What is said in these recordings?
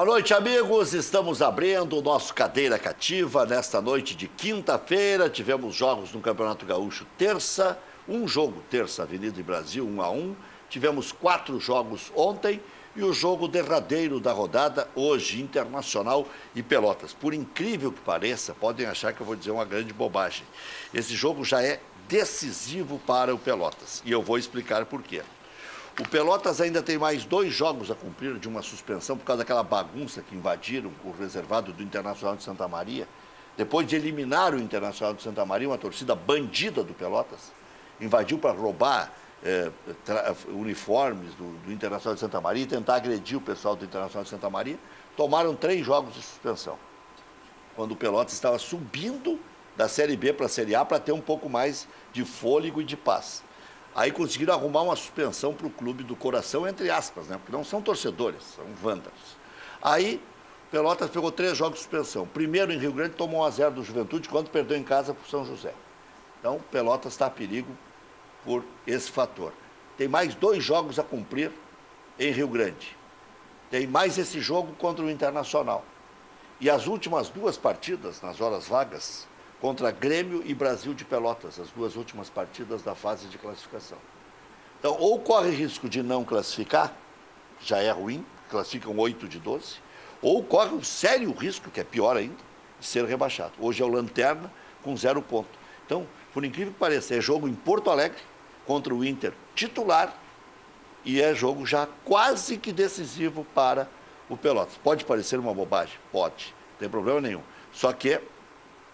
Boa noite, amigos. Estamos abrindo o nosso Cadeira Cativa nesta noite de quinta-feira. Tivemos jogos no Campeonato Gaúcho terça, um jogo terça, Avenida e Brasil, 1-1. Tivemos 4 jogos ontem e o jogo derradeiro da rodada hoje, Internacional e Pelotas. Por incrível que pareça, podem achar que eu vou dizer uma grande bobagem. Esse jogo já é decisivo para o Pelotas e eu vou explicar por quê. O Pelotas ainda tem mais 2 jogos a cumprir de uma suspensão por causa daquela bagunça que invadiram o reservado do Internacional de Santa Maria. Depois de eliminar o Internacional de Santa Maria, uma torcida bandida do Pelotas, invadiu para roubar uniformes do Internacional de Santa Maria e tentar agredir o pessoal do Internacional de Santa Maria. Tomaram 3 jogos de suspensão, quando o Pelotas estava subindo da Série B para a Série A para ter um pouco mais de fôlego e de paz. Aí conseguiram arrumar uma suspensão para o clube do coração, entre aspas, né? Porque não são torcedores, são vândalos. Aí, Pelotas pegou 3 jogos de suspensão. Primeiro, em Rio Grande, tomou 1-0 do Juventude, quando perdeu em casa para o São José. Então, Pelotas está a perigo por esse fator. Tem mais 2 jogos a cumprir em Rio Grande. Tem mais esse jogo contra o Internacional. E as últimas 2 partidas, nas horas vagas, contra Grêmio e Brasil de Pelotas, as 2 últimas partidas da fase de classificação. Então, ou corre risco de não classificar, já é ruim, classificam 8 de 12, ou corre um sério risco, que é pior ainda, de ser rebaixado. Hoje é o Lanterna com 0 ponto. Então, por incrível que pareça, é jogo em Porto Alegre contra o Inter titular e é jogo já quase que decisivo para o Pelotas. Pode parecer uma bobagem? Pode, não tem problema nenhum. Só que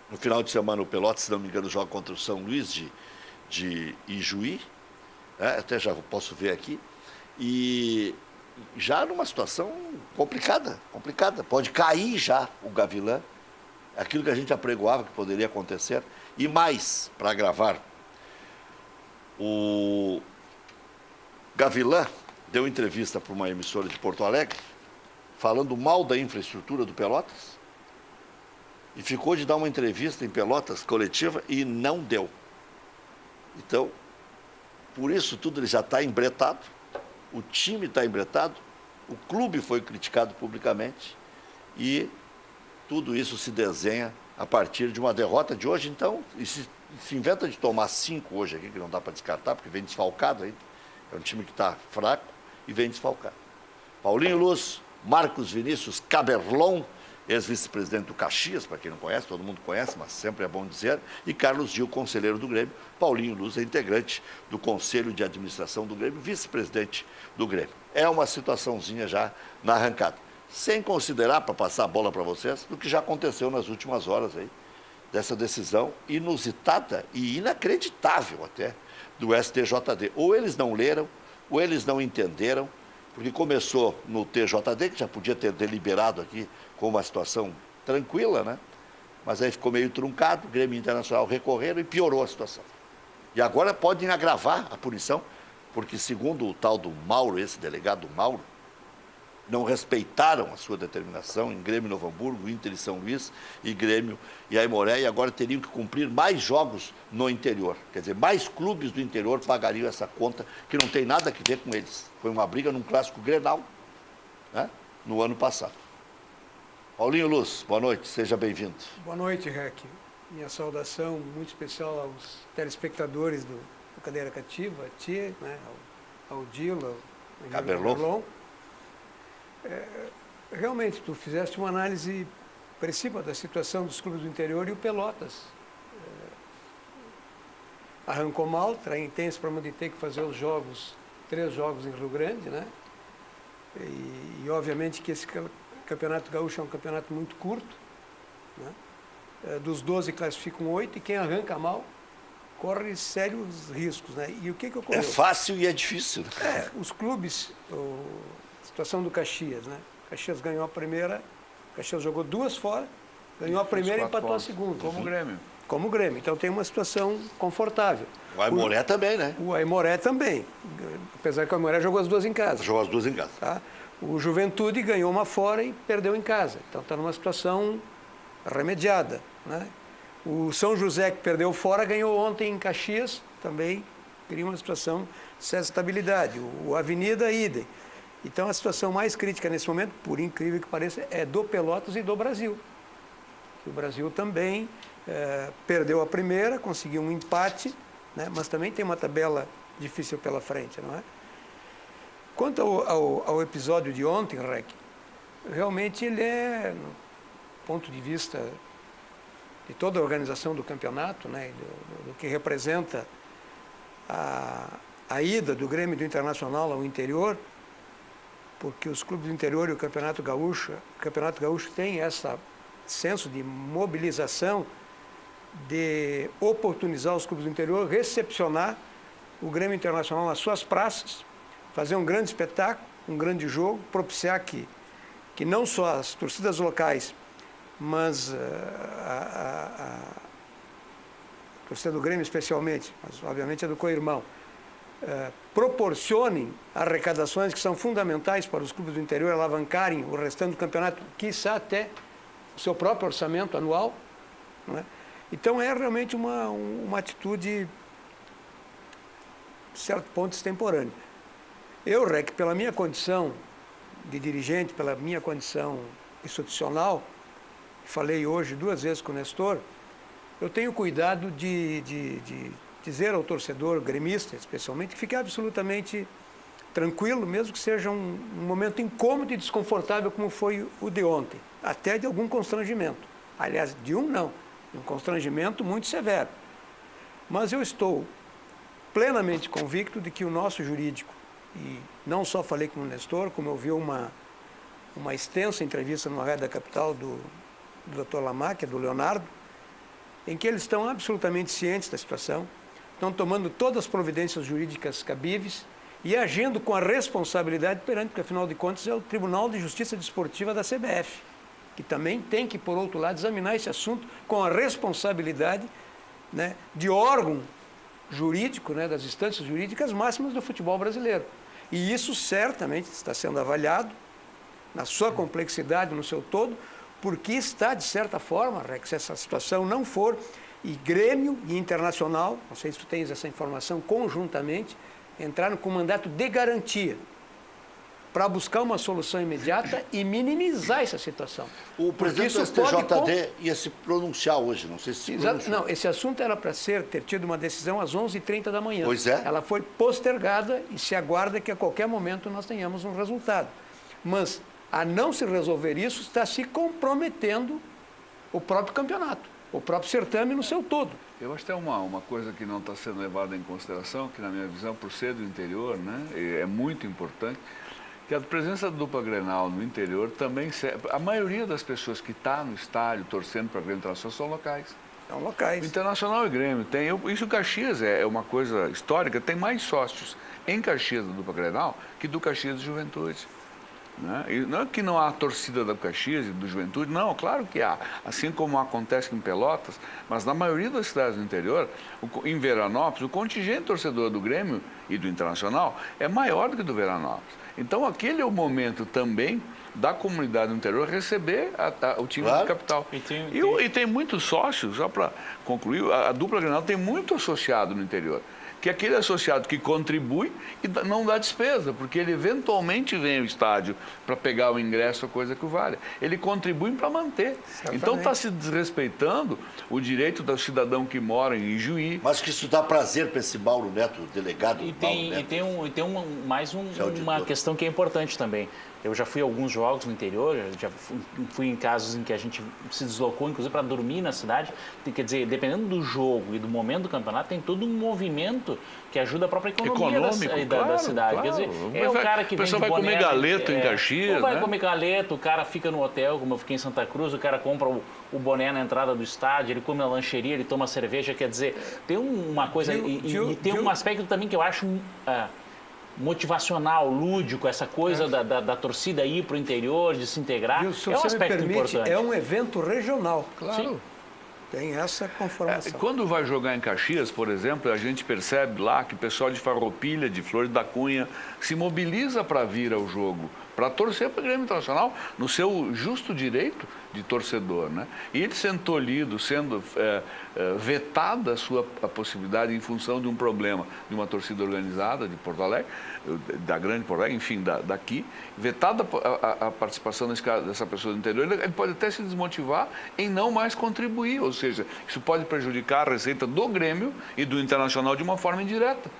no final de semana o Pelotas, se não me engano, joga contra o São Luís de Ijuí, até já posso ver aqui, e já numa situação complicada. Pode cair já o Gavilã, aquilo que a gente apregoava que poderia acontecer. E mais, para agravar, o Gavilã deu entrevista para uma emissora de Porto Alegre, falando mal da infraestrutura do Pelotas, e ficou de dar uma entrevista em Pelotas, coletiva, e não deu. Então, por isso tudo ele já está embretado, o time está embretado, o clube foi criticado publicamente, e tudo isso se desenha a partir de uma derrota de hoje. Então, se inventa de tomar 5 hoje aqui, que não dá para descartar, porque vem desfalcado ainda. É um time que está fraco e vem desfalcado. Paulinho Luz, Marcos Vinícius Caberlon, ex-vice-presidente do Caxias, para quem não conhece, todo mundo conhece, mas sempre é bom dizer, e Carlos Gil, conselheiro do Grêmio. Paulinho Luz é integrante do Conselho de Administração do Grêmio, vice-presidente do Grêmio. É uma situaçãozinha já na arrancada. Sem considerar, para passar a bola para vocês, do que já aconteceu nas últimas horas aí, dessa decisão inusitada e inacreditável até do STJD. Ou eles não leram, ou eles não entenderam, porque começou no TJD, que já podia ter deliberado aqui com uma situação tranquila, né? Mas aí ficou meio truncado, o Grêmio Internacional recorreram e piorou a situação. E agora podem agravar a punição, porque segundo o tal do Mauro, esse delegado Mauro, não respeitaram a sua determinação em Grêmio Novo Hamburgo, Inter e São Luís, e Grêmio e Aimoré, e agora teriam que cumprir mais jogos no interior. Quer dizer, mais clubes do interior pagariam essa conta, que não tem nada a ver com eles. Foi uma briga num clássico Grenal, né, no ano passado. Paulinho Luz, boa noite, seja bem-vindo. Boa noite, Rec. Minha saudação muito especial aos telespectadores do Cadeira Cativa, a ti, né, ao Dila, ao Caberlon. Realmente, tu fizeste uma análise precisa da situação dos clubes do interior, e o Pelotas arrancou mal, tem esse problema de ter que fazer os jogos, 3 jogos em Rio Grande, né? E obviamente que esse Campeonato Gaúcho é um campeonato muito curto, né? Dos 12 classificam 8, e quem arranca mal corre sérios riscos, né? E o que ocorreu? É fácil e é difícil. Os clubes, a situação do Caxias, né? Caxias ganhou a primeira, Caxias jogou 2 fora, ganhou a primeira e empatou a segunda. Como o Grêmio. Como o Grêmio. Então tem uma situação confortável. O Aimoré também, né? O Aimoré também. Apesar que o Aimoré jogou as 2 em casa. Jogou as 2 em casa. Tá? O Juventude ganhou uma fora e perdeu em casa. Então está numa situação remediada, né? O São José, que perdeu fora, ganhou ontem em Caxias, também cria uma situação de certa estabilidade. O Avenida, idem. Então, a situação mais crítica nesse momento, por incrível que pareça, é do Pelotas e do Brasil. O Brasil também perdeu a primeira, conseguiu um empate, né? Mas também tem uma tabela difícil pela frente, não é? Quanto ao episódio de ontem, Rec, realmente ele é, no ponto de vista de toda a organização do campeonato, né, do que representa a ida do Grêmio e do Internacional ao interior, porque os clubes do interior e o Campeonato Gaúcho tem esse senso de mobilização, de oportunizar os clubes do interior, recepcionar o Grêmio Internacional nas suas praças, fazer um grande espetáculo, um grande jogo, propiciar que não só as torcidas locais, mas a torcida do Grêmio especialmente, mas obviamente a do co-irmão, proporcionem arrecadações que são fundamentais para os clubes do interior alavancarem o restante do campeonato, quiçá até o seu próprio orçamento anual, não é? Então é realmente uma atitude, de certo ponto, extemporânea. Eu, Rec, pela minha condição de dirigente, pela minha condição institucional, falei hoje 2 vezes com o Nestor, eu tenho cuidado de dizer ao torcedor gremista, especialmente, que fique absolutamente tranquilo, mesmo que seja um momento incômodo e desconfortável como foi o de ontem, até de algum constrangimento. Aliás, de não, de um constrangimento muito severo. Mas eu estou plenamente convicto de que o nosso jurídico, e não só falei com o Nestor, como eu vi uma extensa entrevista numa rádio da capital do Dr. Lamáquia, do Leonardo, em que eles estão absolutamente cientes da situação, estão tomando todas as providências jurídicas cabíveis e agindo com a responsabilidade perante, porque afinal de contas é o Tribunal de Justiça Desportiva da CBF, que também tem que, por outro lado, examinar esse assunto com a responsabilidade, né, de órgão jurídico, né, das instâncias jurídicas máximas do futebol brasileiro. E isso certamente está sendo avaliado na sua complexidade, no seu todo, porque está, de certa forma, Rex, se essa situação não for, e Grêmio e Internacional, não sei se tu tens essa informação, conjuntamente, entraram com mandato de garantia para buscar uma solução imediata e minimizar essa situação. O presidente do STJD ia se pronunciar hoje, não sei se se pronunciou. Não, esse assunto era para ter tido uma decisão às 11h30 da manhã. Pois é. Ela foi postergada e se aguarda que a qualquer momento nós tenhamos um resultado. Mas, a não se resolver isso, está se comprometendo o próprio campeonato, o próprio certame no seu todo. Eu acho que tem uma coisa que não está sendo levada em consideração, que na minha visão, por ser do interior, né, é muito importante, que a presença da dupla Grenal no interior também serve. A maioria das pessoas que está no estádio torcendo para a Grêmio Internacional são locais. São locais. O Internacional e Grêmio tem. Isso Caxias é uma coisa histórica, tem mais sócios em Caxias da dupla Grenal que do Caxias de Juventude. Né? E não é que não há torcida da Caxias e do Juventude, não, claro que há, assim como acontece em Pelotas, mas na maioria das cidades do interior, em Veranópolis, o contingente torcedor do Grêmio e do Internacional é maior do que do Veranópolis. Então, aquele é o momento também da comunidade do interior receber o time da capital. E tem muitos sócios, só para concluir, a dupla Grenal tem muito associado no interior. Que é aquele associado que contribui e não dá despesa, porque ele eventualmente vem ao estádio para pegar o ingresso, a coisa que o vale. Ele contribui para manter. Certamente. Então está se desrespeitando o direito do cidadão que mora em Ijuí. Mas que isso dá prazer para esse Mauro Neto, o delegado e Mauro Neto. E tem uma questão que é importante também. Eu já fui a alguns jogos no interior, já fui em casos em que a gente se deslocou, inclusive, para dormir na cidade. Quer dizer, dependendo do jogo e do momento do campeonato, tem todo um movimento que ajuda a própria economia da cidade. Claro. Quer dizer, o cara que vem de boné... O pessoal vai comer galeto em Caxias, ou vai comer galeto, o cara fica no hotel, como eu fiquei em Santa Cruz, o cara compra o boné na entrada do estádio, ele come na lancheria, ele toma cerveja. Quer dizer, tem uma coisa... E tem um aspecto também que eu acho... motivacional, lúdico, essa coisa da torcida ir para o interior, de se integrar, é um aspecto importante. É um evento regional. Claro. Sim. Tem essa conformação. Quando vai jogar em Caxias, por exemplo, a gente percebe lá que o pessoal de Farroupilha, de Flores da Cunha, se mobiliza para vir ao jogo, para torcer para o Grêmio Internacional no seu justo direito de torcedor, né? E ele sendo tolhido, sendo vetada a possibilidade em função de um problema de uma torcida organizada de Porto Alegre, da grande Porto Alegre, enfim, daqui, vetada a participação dessa pessoa do interior, ele pode até se desmotivar em não mais contribuir, ou seja, isso pode prejudicar a receita do Grêmio e do Internacional de uma forma indireta.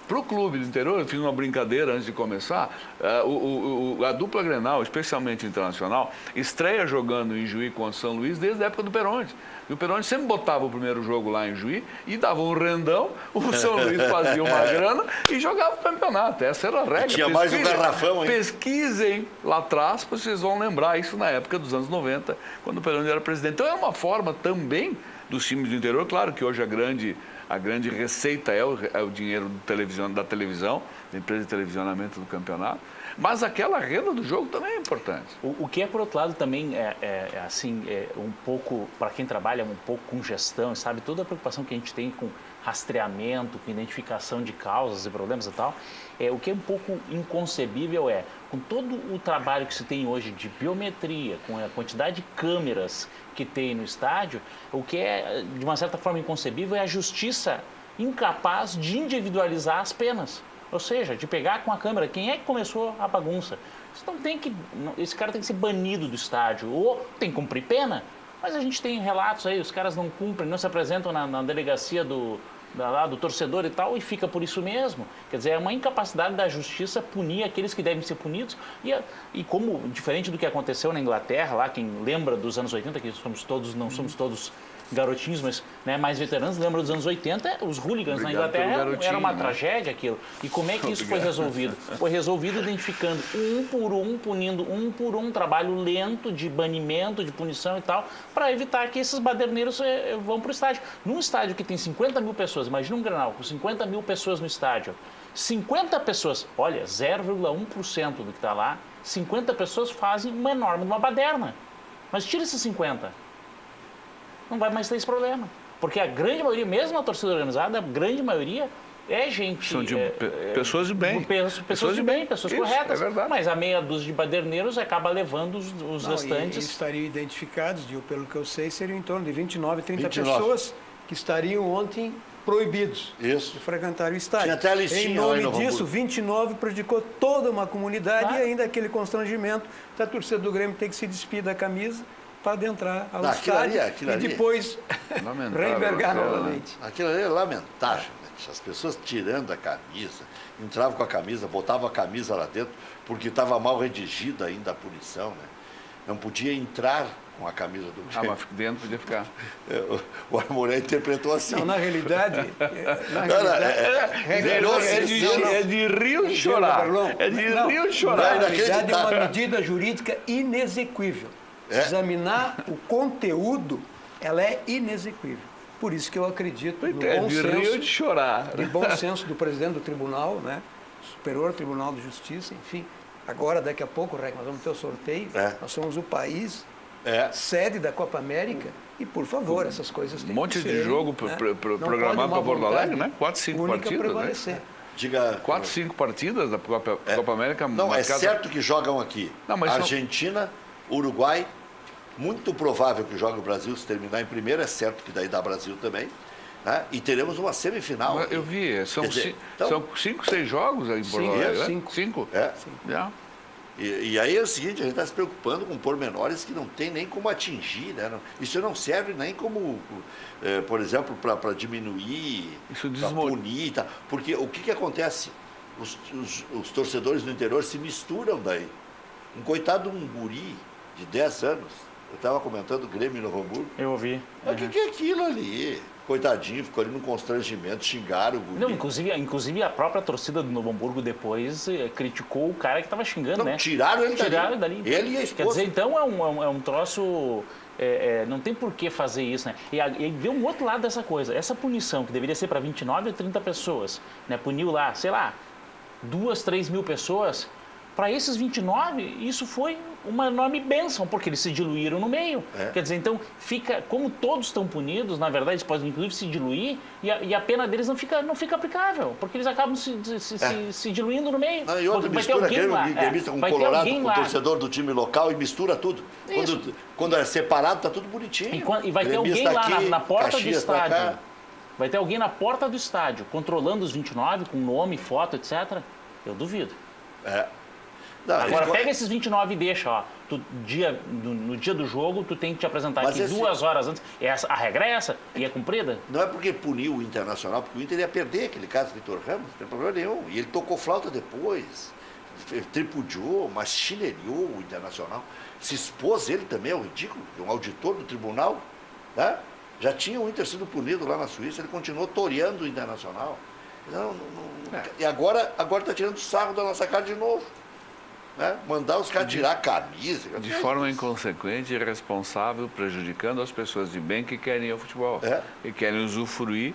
Para o clube do interior, eu fiz uma brincadeira antes de começar, a dupla Grenal, especialmente o Internacional, estreia jogando em Juí contra o São Luís desde a época do Peronte. E o Peronte sempre botava o primeiro jogo lá em Juí e dava um rendão, o São Luís fazia uma grana e jogava o campeonato. Essa era a regra. Tinha mais um garrafão, hein? Pesquisem lá atrás, vocês vão lembrar isso na época dos anos 90, quando o Peronte era presidente. Então é uma forma também dos times do interior, claro que hoje a grande receita é o dinheiro da televisão, da empresa de televisionamento do campeonato, mas aquela renda do jogo também é importante. O que é, por outro lado, também um pouco, para quem trabalha um pouco com gestão, sabe, toda a preocupação que a gente tem com rastreamento, com identificação de causas e problemas e tal, o que é um pouco inconcebível com todo o trabalho que se tem hoje de biometria, com a quantidade de câmeras que tem no estádio, o que é, de uma certa forma, inconcebível é a justiça incapaz de individualizar as penas. Ou seja, de pegar com a câmera quem é que começou a bagunça. Esse cara tem que ser banido do estádio, ou tem que cumprir pena. Mas a gente tem relatos aí, os caras não cumprem, não se apresentam na delegacia do torcedor e tal, e fica por isso mesmo. Quer dizer, é uma incapacidade da justiça punir aqueles que devem ser punidos. E como, diferente do que aconteceu na Inglaterra, lá, quem lembra dos anos 80, que não somos todos garotinhos, mas mais veteranos, lembram dos anos 80, os hooligans na Inglaterra era uma tragédia aquilo. E como é que isso foi resolvido? Foi resolvido identificando um por um, punindo um por um, trabalho lento de banimento, de punição e tal, para evitar que esses baderneiros vão para o estádio. Num estádio que tem 50 mil pessoas, imagina um Grenal com 50 mil pessoas no estádio, 50 pessoas, olha, 0,1% do que está lá, 50 pessoas fazem uma enorme uma baderna. Mas tira esses 50. Não vai mais ter esse problema. Porque a grande maioria, mesmo a torcida organizada, a grande maioria é gente... São de pessoas de bem. Pessoas de bem, pessoas isso, corretas. É verdade. Mas a meia dúzia de baderneiros acaba levando os restantes... E estariam identificados, pelo que eu sei, seriam em torno de 29, 30 29. pessoas que estariam ontem proibidos Isso. de frequentar o estádio. Tinha até a listinha em lá em nome Novo disso, Hamburgo. 29 prejudicou toda uma comunidade Claro. e ainda aquele constrangimento da torcida do Grêmio ter que se despir da camisa para adentrar ao estádio aquilo e ali. depois Lamentável, reenvergar né? novamente. Aquilo ali é lamentável, né? As pessoas tirando a camisa, entravam com a camisa, botavam a camisa lá dentro, porque estava mal redigida ainda a punição, né? Não podia entrar com a camisa do Grêmio. Mas dentro podia ficar. O Armoré interpretou assim. Não, na realidade... É de rio de chorar. É de rio de chorar. Na realidade, é uma medida jurídica inexequível. Examinar o conteúdo, ela é inexequível. Por isso que eu acredito no É bom de rio senso, de chorar. de bom senso do presidente do tribunal, né? Superior Tribunal de Justiça, enfim. Agora, daqui a pouco, Rec, nós vamos ter o sorteio. Nós somos o país sede da Copa América. E, por favor, essas coisas têm Um monte que ser... de jogo programado para Porto Alegre, né? 4, 5 partidas, prevalecer. né? Diga, 4, 5 partidas da Copa América. não, marcada... é certo que jogam aqui. Não, mas Argentina, Uruguai, muito provável que jogue o Brasil se terminar em primeiro, é certo que daí dá Brasil também. Né? E teremos uma semifinal. Mas eu vi, são 5, 6 jogos aí em Porto Alegre, né? 5. E aí é o seguinte, a gente está se preocupando com pormenores que não tem nem como atingir, né? Isso não serve nem como, por exemplo, para diminuir, para punir e tal. Porque o que acontece? Os torcedores do interior se misturam daí. Um coitado de um guri de 10 anos, eu estava comentando o Grêmio em Novo Hamburgo. Eu ouvi. Mas o que é aquilo ali? Coitadinho, ficou ali num constrangimento, xingaram o guri. Não, inclusive a própria torcida do Novo Hamburgo depois criticou o cara que estava xingando, Não, né? tiraram ele dali. Ele e a esposa. Quer dizer, então é um troço... não tem por que fazer isso, né? E vê um outro lado dessa coisa. Essa punição, que deveria ser para 29 ou 30 pessoas, né? Puniu lá, sei lá, 2, 3 mil pessoas. Para esses 29, isso foi uma enorme bênção, porque eles se diluíram no meio. Quer dizer, então, fica, como todos estão punidos, na verdade, eles podem inclusive se diluir e a pena deles não fica aplicável, porque eles acabam se diluindo no meio. E outra vai ter mistura alguém lá. gremista com Vai ter colorado, alguém com lá. torcedor do time local e mistura tudo. Quando é separado, tá tudo bonitinho. E vai ter alguém Gremista lá aqui, na porta do Caxias pra cá. estádio. Vai ter alguém na porta do estádio, controlando os 29, com nome, foto, etc. Eu duvido. Não, Agora, eles- pega esses 29 e deixa, ó. No dia do jogo, tu tem que te apresentar Mas aqui esse- 2 horas antes. A regra é essa? E é cumprida? Não é porque puniu o Internacional, porque o Inter ia perder aquele caso do Vitor Ramos, não tem problema nenhum. E ele tocou flauta depois, tripudiou, mas chinelhou o Internacional. Se expôs ele também ao ridículo, um auditor do tribunal, né? Já tinha o Inter sido punido lá na Suíça, ele continuou toreando o Internacional. E agora está tirando sarro da nossa cara de novo. Né? Mandar os caras tirar a camisa. De forma inconsequente, irresponsável, prejudicando as pessoas de bem que querem ir ao futebol. E querem usufruir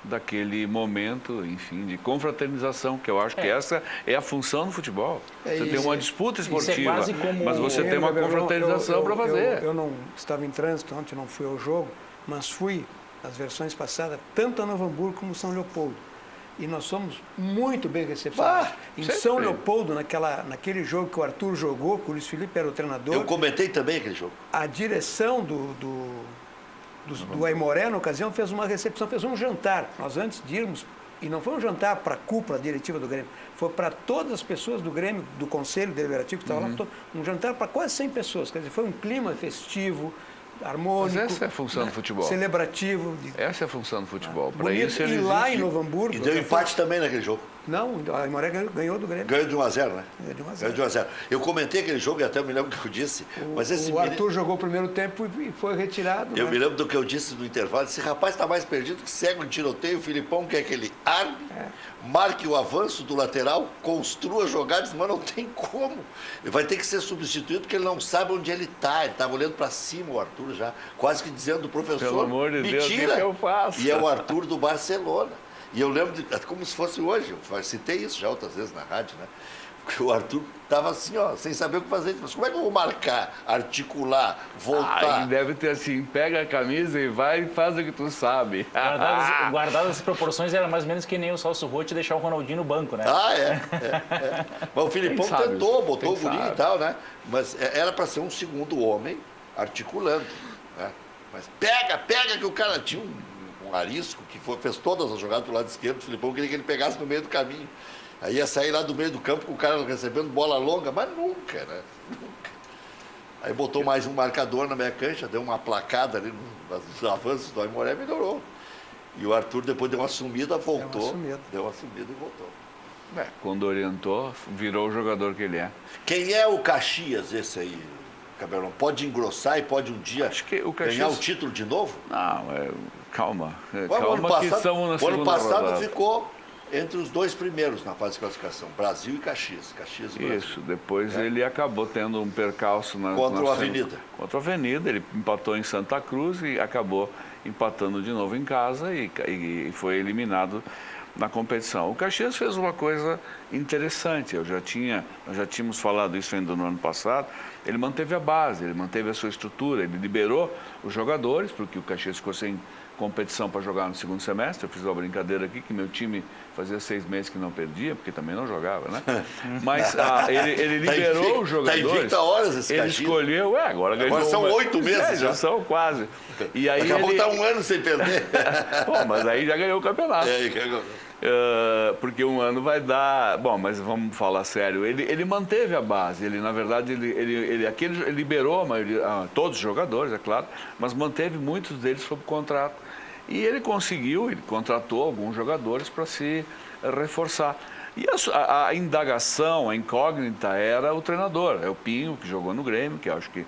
daquele momento, enfim, de confraternização, que eu acho que essa é a função do futebol. Você tem uma disputa esportiva, quase como- mas você tem uma Gabriel, confraternização para fazer. Eu não estava em trânsito ontem, não fui ao jogo, mas fui nas versões passadas, tanto a Novo Hamburgo como São Leopoldo. E nós somos muito bem recepcionados. Em sempre. São Leopoldo, naquele jogo que o Arthur jogou, que o Luiz Felipe era o treinador, Eu comentei também aquele jogo. a direção do Aimoré, na ocasião, fez uma recepção, fez um jantar. Nós, antes de irmos, e não foi um jantar para a cúpula diretiva do Grêmio, foi para todas as pessoas do Grêmio, do Conselho Deliberativo que estava lá, um jantar para quase 100 pessoas. Quer dizer, foi um clima festivo, harmônico. Mas essa é a função do futebol. Celebrativo. Essa é a função do futebol. Para Bonito. isso E ele lá em existe. Novo Hamburgo... E deu empate também naquele jogo. Não, a Aimoré ganhou do Grêmio. Ganhou de 1-0, né? Ganhou de 1 a 0. Ganhou de 1-0. Eu comentei aquele jogo e até me lembro do que eu disse. Mas esse O Arthur jogou o primeiro tempo e foi retirado. Eu né? me lembro do que eu disse no intervalo. Esse rapaz está mais perdido que cego em tiroteio. O Filipão quer que ele arme, marque o avanço do lateral, construa jogadas, mas não tem como. Ele vai ter que ser substituído porque ele não sabe onde ele está. Ele estava olhando para cima, o Arthur já, quase que dizendo do professor, Pelo amor de me Deus, o que tira. que eu faço? E é o Arthur do Barcelona. E eu lembro, como se fosse hoje, eu citei isso já outras vezes na rádio, né? Porque o Arthur estava assim, ó, sem saber o que fazer. Mas como é que eu vou marcar, articular, voltar? Aí deve ter assim, pega a camisa e vai e faz o que tu sabe. Guardadas as proporções, era mais ou menos que nem o Celso Roth deixar o Ronaldinho no banco, né? É. Mas o Filipão Quem sabe? tentou, botou o Quem gurinho e sabe? tal, né? Mas era para ser um segundo homem articulando, né? Mas pega que o cara tinha um arisco que fez todas as jogadas do lado esquerdo. O Filipão queria que ele pegasse no meio do caminho. Aí ia sair lá do meio do campo com o cara recebendo bola longa, mas nunca, né? Nunca. Aí botou mais um marcador na meia cancha, deu uma placada ali nos avanços do Aimoré e melhorou. E o Arthur, depois deu uma sumida, voltou. Deu uma sumida e voltou. Quando orientou, virou o jogador que ele é. Quem é o Caxias, esse aí, Cabelão? Pode engrossar e pode um dia Acho que o Caxias- ganhar o título de novo? Não, calma. O ano Calma que estamos na o ano segunda passado rodada. ficou entre os dois primeiros na fase de classificação, Brasil e Caxias. Caxias e Brasil. Isso, depois ele acabou tendo um percalço Contra o Avenida. Contra o Avenida, ele empatou em Santa Cruz e acabou empatando de novo em casa e foi eliminado na competição. O Caxias fez uma coisa interessante, nós já tínhamos falado isso ainda no ano passado, ele manteve a base, ele manteve a sua estrutura, ele liberou os jogadores, porque o Caxias ficou sem competição para jogar no segundo semestre. Eu fiz uma brincadeira aqui que meu time fazia 6 meses que não perdia, porque também não jogava, né? Mas ele liberou os jogadores. Está invicto a horas esse Ele Caxias. Agora escolheu, ganhou são 8 meses já já. são quase. E aí Daqui a pouco está um ano sem perder. Bom, mas aí já ganhou o campeonato. Porque um ano vai dar... Bom, mas vamos falar sério. Ele manteve a base. Ele, na verdade, ele liberou a maioria, todos os jogadores, é claro, mas manteve muitos deles sob contrato. E ele contratou alguns jogadores para se reforçar. E a indagação, a incógnita era o treinador. É o Pinho, que jogou no Grêmio, que acho que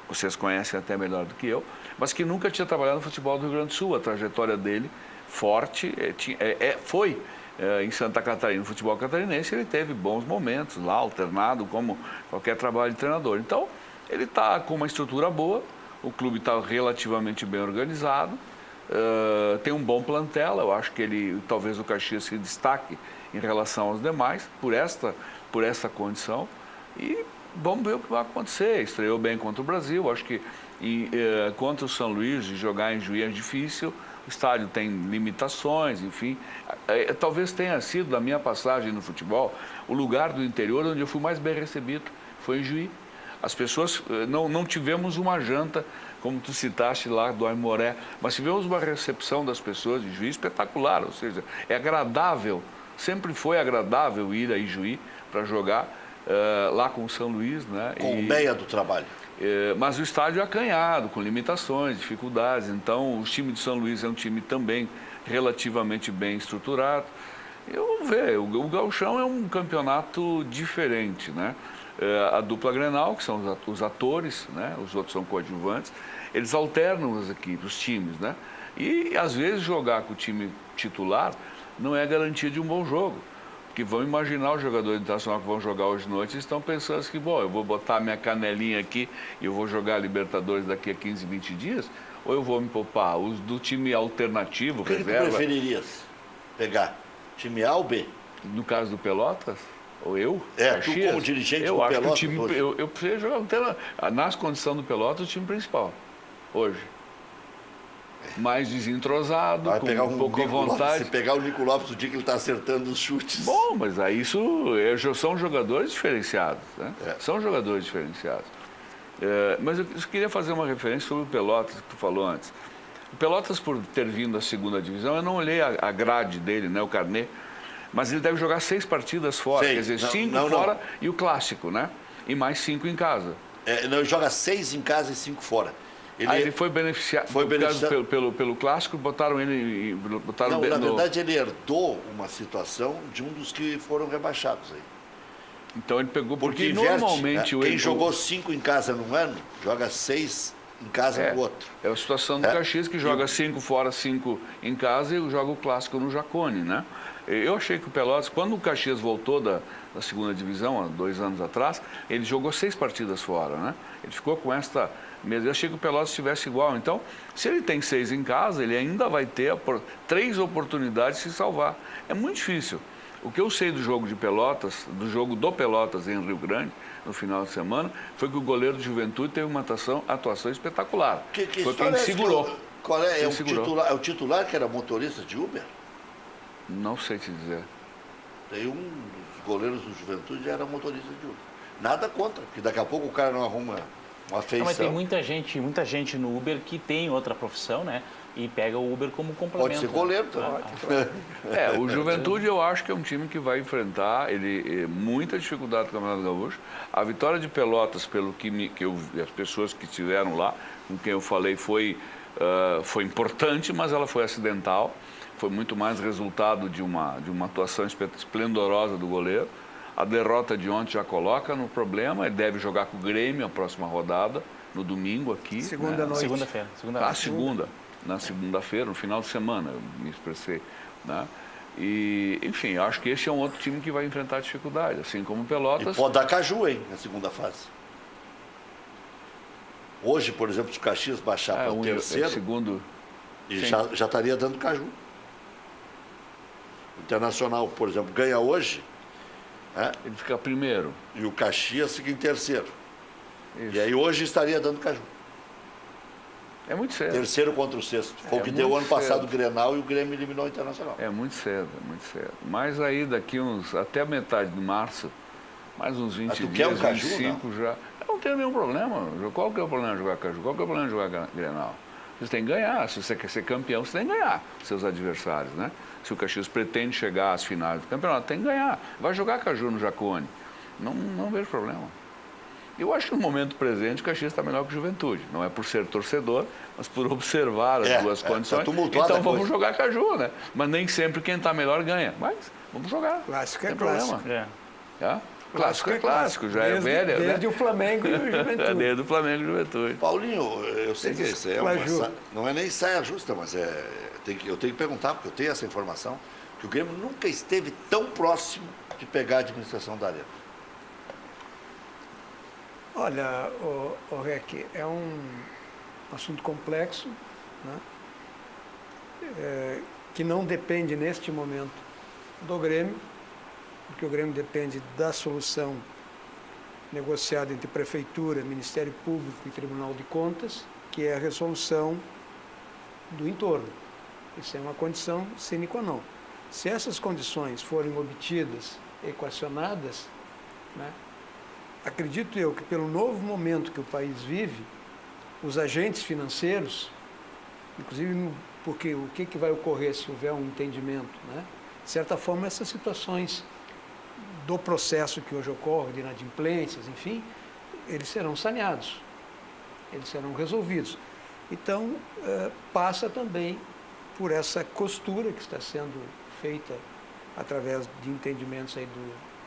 vocês conhecem até melhor do que eu, mas que nunca tinha trabalhado no futebol do Rio Grande do Sul. A trajetória dele forte foi em Santa Catarina, no futebol catarinense. Ele teve bons momentos lá, alternado, como qualquer trabalho de treinador. Então, ele está com uma estrutura boa, o clube está relativamente bem organizado, tem um bom plantel. Eu acho que talvez o Caxias se destaque em relação aos demais por essa condição. E vamos ver o que vai acontecer. Estreou bem contra o Brasil, acho que contra o São Luís, de jogar em Juiz é difícil, o estádio tem limitações, enfim. Talvez tenha sido, na minha passagem no futebol, o lugar do interior onde eu fui mais bem recebido, foi em Juiz. As pessoas, não tivemos uma janta, como tu citaste lá do Aimoré, mas tivemos uma recepção das pessoas de Juiz espetacular, ou seja, é agradável, sempre foi agradável ir a Ijuí para jogar lá com o São Luís, né? Com o meia do trabalho. Mas o estádio é acanhado, com limitações, dificuldades, então o time de São Luís é um time também relativamente bem estruturado. Vamos ver, o Gauchão é um campeonato diferente, né? A dupla Grenal, que são os atores, né? Os outros são coadjuvantes, eles alternam as equipes, os times, né? E às vezes jogar com o time titular não é garantia de um bom jogo. Porque vão imaginar os jogadores internacionais que vão jogar hoje à noite e estão pensando que, bom, eu vou botar minha canelinha aqui e eu vou jogar a Libertadores daqui a 15, 20 dias, ou eu vou me poupar? Os do time alternativo, O que tu preferirias pegar? Time A ou B? No caso do Pelotas? Ou eu? Tu como dirigente eu do acho Pelotas que o time, hoje. eu prefiro jogar nas condições do Pelotas o time principal, hoje. Mais desentrosado, Vai com pegar um pouco à vontade. Se pegar o Nico Lopes o dia que ele está acertando os chutes. Bom, mas aí são jogadores diferenciados, né? São jogadores diferenciados. Mas eu queria fazer uma referência sobre o Pelotas, que tu falou antes. O Pelotas, por ter vindo da segunda divisão, eu não olhei a grade dele, né, o carnê, mas ele deve jogar 6 partidas fora, quer dizer, 5 fora e o clássico, né? E mais 5 em casa. Ele joga 6 em casa e 5 fora. Ele foi beneficiado, pelo clássico, botaram ele... Não, na verdade ele herdou uma situação de um dos que foram rebaixados aí. Então ele pegou, porque normalmente... Né? Quem jogou 5 em casa num ano, joga 6 em casa no outro. É a situação do Caxias, que joga 5 fora, 5 em casa e joga o clássico no Jacone, né? Eu achei que o Pelotas, quando o Caxias voltou da segunda divisão, há 2 anos atrás, ele jogou 6 partidas fora, né? Ele ficou com esta mesmo. Eu achei que o Pelotas estivesse igual. Então, se ele tem 6 em casa, ele ainda vai ter 3 oportunidades de se salvar. É muito difícil. O que eu sei do jogo de Pelotas, do jogo do Pelotas em Rio Grande, no final de semana, foi que o goleiro de Juventude teve uma atuação espetacular. Foi quem segurou. Qual é? É o titular que era motorista de Uber? Não sei te dizer. Tem um dos goleiros do Juventude era motorista de Uber. Nada contra, porque daqui a pouco o cara não arruma uma feição. Não, mas tem muita gente no Uber que tem outra profissão, né? E pega o Uber como complemento. Pode ser goleiro também. O Juventude eu acho que é um time que vai enfrentar muita dificuldade no Campeonato Gaúcho. A vitória de Pelotas, pelo que as pessoas que estiveram lá, com quem eu falei, foi importante, mas ela foi acidental. Foi muito mais resultado de uma atuação esplendorosa do goleiro. A derrota de ontem já coloca no problema. Ele deve jogar com o Grêmio a próxima rodada, no domingo aqui. Segunda-feira. Na segunda-feira, no final de semana, eu me expressei, né? E, enfim, acho que esse é um outro time que vai enfrentar dificuldade, assim como o Pelotas. E pode dar Caju, hein, na segunda fase. Hoje, por exemplo, se o Caxias baixar para o terceiro, segundo, e já estaria dando Caju. O Internacional, por exemplo, ganha hoje. Ele fica primeiro. E o Caxias fica em terceiro. Isso. E aí hoje estaria dando Caju. É muito cedo. Terceiro contra o sexto. Foi o que deu ano passado o Grenal e o Grêmio eliminou o Internacional. É muito cedo, é muito cedo. Mas aí daqui até a metade de março, mais uns 20 dias, quer um Caju, 25 já. Eu não tenho nenhum problema. Qual que é o problema de jogar Caju? Qual que é o problema de jogar Grenal? Você tem que ganhar. Se você quer ser campeão, você tem que ganhar seus adversários, né? Se o Caxias pretende chegar às finais do campeonato, tem que ganhar. Vai jogar Caju no Jacone. Não vejo problema. Eu acho que no momento presente o Caxias está melhor que o Juventude. Não é por ser torcedor, mas por observar as duas condições. Então vamos jogar Caju, né? Mas nem sempre quem está melhor ganha. Mas vamos jogar. Clássico é clássico. Clássico é clássico, já é velha. Desde o Flamengo e o Juventude. Desde o Flamengo e o Juventude. Paulinho, eu sei que isso não é nem saia justa, mas eu tenho que perguntar, porque eu tenho essa informação, que o Grêmio nunca esteve tão próximo de pegar a administração da Arena. Olha, o Rec, é um assunto complexo, né? Que não depende neste momento do Grêmio, porque o Grêmio depende da solução negociado entre Prefeitura, Ministério Público e Tribunal de Contas, que é a resolução do entorno. Isso é uma condição sine qua non. Se essas condições forem obtidas, equacionadas, né, acredito eu que pelo novo momento que o país vive, os agentes financeiros, inclusive porque o que vai ocorrer se houver um entendimento, né? De certa forma, essas situações do processo que hoje ocorre, de inadimplências, enfim, eles serão saneados, eles serão resolvidos. Então, passa também por essa costura que está sendo feita através de entendimentos aí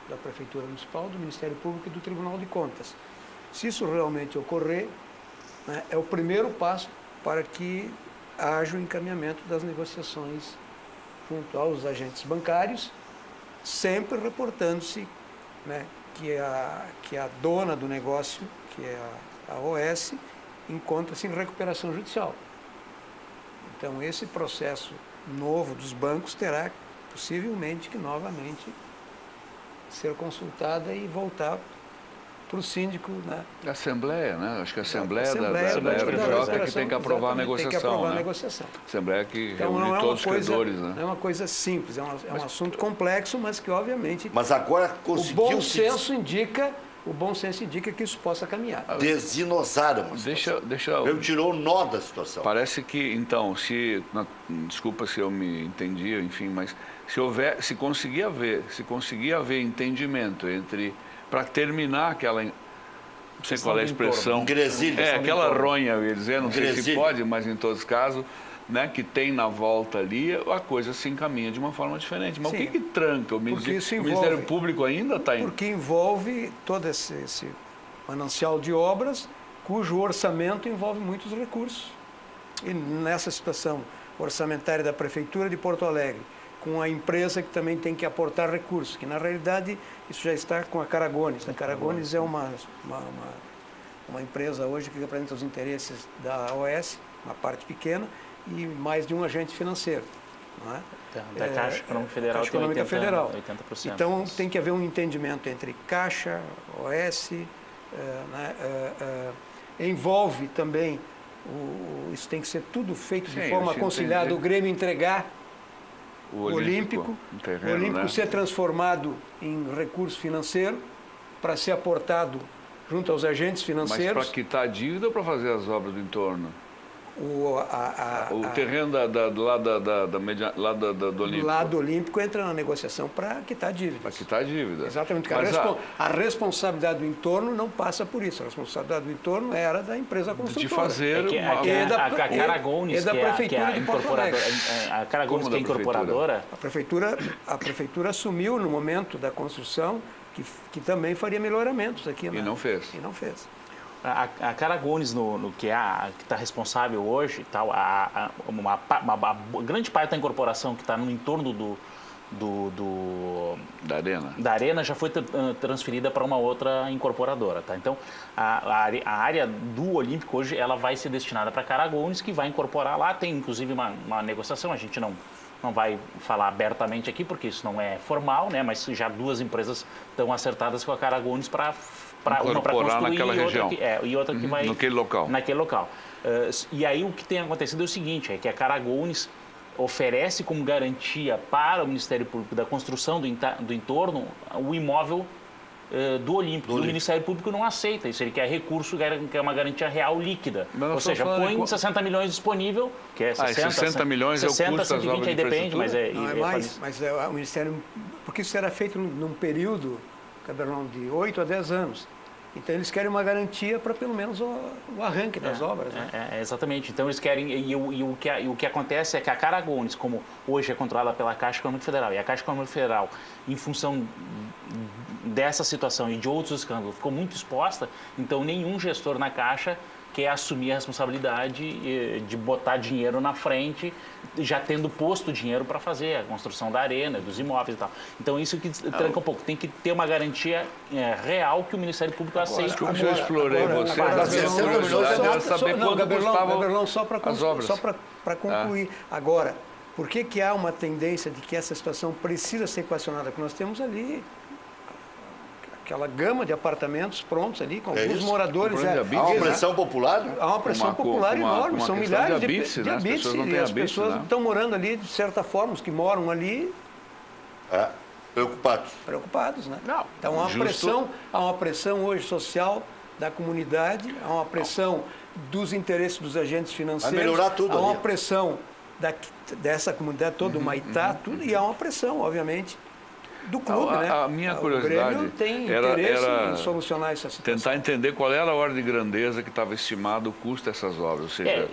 da Prefeitura Municipal, do Ministério Público e do Tribunal de Contas. Se isso realmente ocorrer, né, é o primeiro passo para que haja o encaminhamento das negociações junto aos agentes bancários, sempre reportando-se, né, que a dona do negócio, que é a OS, encontra-se em recuperação judicial. Então, esse processo novo dos bancos terá possivelmente que novamente ser consultada e voltar para o síndico, né? A Assembleia, né? Acho que a Assembleia da RJ que tem que aprovar a negociação. Tem que aprovar né? a negociação. Assembleia que Então, reúne não é todos os coisa, credores, né? não é uma coisa simples, é um assunto complexo, mas que obviamente Mas agora o conseguiu bom senso indica que isso possa caminhar. Desinociaram. Eu Tirou o nó da situação. Parece que, então, desculpa se eu me entendi, enfim, mas se conseguir haver entendimento para terminar aquela, não sei qual é a expressão, aquela ronha, eu ia dizer, não sei se pode, mas em todos os casos, né, que tem na volta ali, a coisa se encaminha de uma forma diferente. Mas Sim, o que tranca? O Ministério Público ainda está em... Porque envolve todo esse manancial de obras, cujo orçamento envolve muitos recursos. E nessa situação orçamentária da Prefeitura de Porto Alegre, com a empresa que também tem que aportar recursos, que na realidade isso já está com a Caragones. A Caragones é uma empresa hoje que representa os interesses da OS, uma parte pequena, e mais de um agente financeiro. Não é? Da Caixa Econômica Federal Caixa Econômica Federal. 80%. Então tem que haver um entendimento entre Caixa, OS, envolve também, isso tem que ser tudo feito de forma conciliada, o Grêmio entregar o Olímpico, o Olímpico ser transformado em recurso financeiro para ser aportado junto aos agentes financeiros. Mas para quitar a dívida ou para fazer as obras do entorno? O terreno do Olímpico. Do lado Olímpico entra na negociação para quitar a dívida. Para quitar a dívida. Exatamente. A responsabilidade do entorno não passa por isso. A responsabilidade do entorno era da empresa construtora. De fazer a Caragones, da Prefeitura de Porto Alegre. A Caragones, que é incorporadora. A Prefeitura assumiu no momento da construção que também faria melhoramentos aqui. E não fez. E não fez. A Caragones, que está responsável hoje, uma grande parte da incorporação que está no entorno da Arena já foi transferida para uma outra incorporadora. Tá? Então, a área do Olímpico hoje ela vai ser destinada para a Caragones, que vai incorporar lá. Tem, inclusive, uma negociação, a gente não vai falar abertamente aqui, porque isso não é formal, né? Mas já duas empresas estão acertadas com a Caragones para uma para construir naquela região. E outra que vai naquele local. E aí o que tem acontecido é o seguinte, é que a Caragones oferece como garantia para o Ministério Público da construção do entorno o imóvel do Olímpico. O Ministério Público não aceita isso, ele quer recurso, quer uma garantia real líquida. Ou seja, põe 60 milhões disponível, que é 60 milhões 60, é o custo 120, aí depende, mas não é mais, mas o Ministério, porque isso era feito num período, Caberlão, de 8 a 10 anos. Então eles querem uma garantia para pelo menos o arranque das obras. Né? Exatamente. Então eles querem. E o que acontece é que a Caragones, como hoje é controlada pela Caixa Econômica Federal, e a Caixa Econômica Federal, em função dessa situação e de outros escândalos, ficou muito exposta, então nenhum gestor na Caixa quer assumir a responsabilidade de botar dinheiro na frente, já tendo posto dinheiro para fazer a construção da arena, dos imóveis e tal. Então, isso que tranca um pouco. Tem que ter uma garantia real que o Ministério Público aceite. Eu já explorei você. Eu saber quanto Gaberlão, só para concluir. Agora, por que há uma tendência de que essa situação precisa ser equacionada? Porque nós temos ali aquela gama de apartamentos prontos ali, com É alguns isso. moradores. O problema de Há uma habites, pressão popular? Há uma pressão Uma co- popular uma- enorme, uma são questão milhares de habites, né? As pessoas não e têm as habites, pessoas né? estão morando ali, de certa forma, os que moram ali, É, preocupados. preocupados, né? Não, Então justo. há uma pressão hoje social da comunidade, há uma pressão dos interesses dos agentes financeiros, Vai melhorar tudo há uma ali. pressão dessa comunidade toda, Uhum, o Maitá, tudo, e há uma pressão, obviamente, do clube, né? A minha O curiosidade Grêmio tem era- interesse era em solucionar essa situação. Tentar entender qual era a ordem de grandeza que estava estimado o custo dessas obras. Ou seja,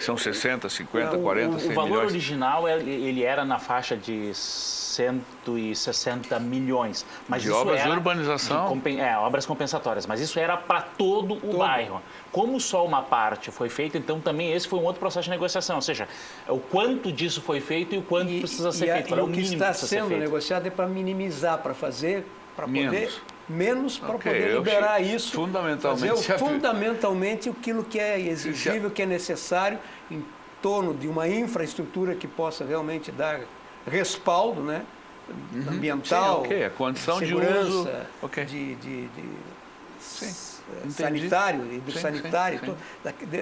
são 60, 50, 40, 100 o valor milhões. original ele era na faixa de 160 milhões. Mas De isso obras de era urbanização. obras compensatórias. Mas isso era para todo o bairro. Como só uma parte foi feita, então também esse foi um outro processo de negociação. Ou seja, o quanto disso foi feito e o quanto precisa ser feito. Qual é o que mínimo está precisa ser sendo feito. negociado é para minimizar, para fazer, para poder menos para Ok, poder eu liberar achei isso, fundamentalmente fazer fundamentalmente aquilo que é exigível, que é necessário em torno de uma infraestrutura que possa realmente dar respaldo, né, ambiental, Sim, ok, a condição de segurança, uso, ok. sanitário, Sim, hidrossanitário, sim.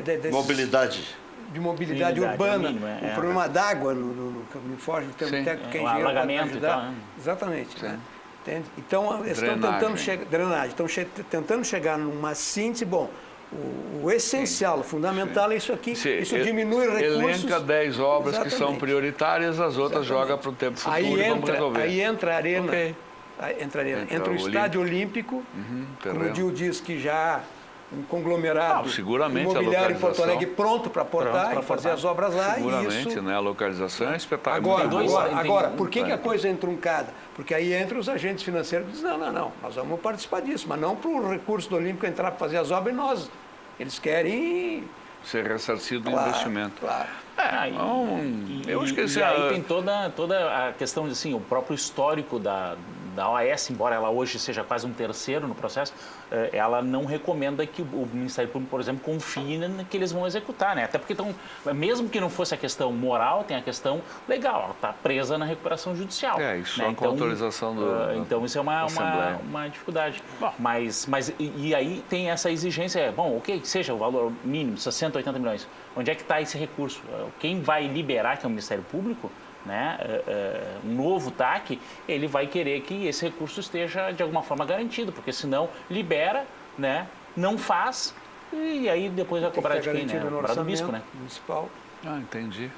desses- Mobilidade. de mobilidade Mobilidade, urbana, é o mínimo, o problema d'água, me foge o termo Sim. técnico, que é O engenheiro pode me alagamento e ajudar. tal, né? Exatamente. Sim. Né? Entende? Então, eles estão Drenagem. tentando chegar, drenagem, estão tentando chegar numa síntese, bom, o essencial, o fundamental é isso aqui, isso diminui recursos. Elenca 10 obras que são Exatamente. prioritárias, as outras joga para o tempo futuro e vamos resolver. Aí entra a arena, Ok. entra Entra o o estádio olímpico, como terreno. o Dil diz que já há um conglomerado seguramente a imobiliário em Porto localização. Alegre pronto para portar Pronto e pra fazer portar. as obras lá. E Seguramente, isso, né? A localização é espetacular. Agora, por que a coisa é entroncada? Porque aí entra os agentes financeiros e dizem, não, nós vamos participar disso, mas não para o recurso do Olímpico entrar para fazer as obras e nós. Eles querem... Ser ressarcido do Claro, investimento. claro. Eu acho que esse e aí tem toda a questão, assim, o próprio histórico da OAS, embora ela hoje seja quase um terceiro no processo, ela não recomenda que o Ministério Público, por exemplo, confie que eles vão executar, né? Até porque, mesmo que não fosse a questão moral, tem a questão legal, ela está presa na recuperação judicial. Isso né? só com autorização do Então, isso é uma Assembleia. dificuldade. Mas aí tem essa exigência, ok, que seja o valor mínimo, 60, 80 milhões. Onde é que está esse recurso? Quem vai liberar, que é o Ministério Público, né, um novo TAC, ele vai querer que esse recurso esteja de alguma forma garantido, porque senão libera, né, não faz, e aí depois vai cobrar de quem, né? Garantido no Cobrar do bispo, orçamento né? municipal. Entendi.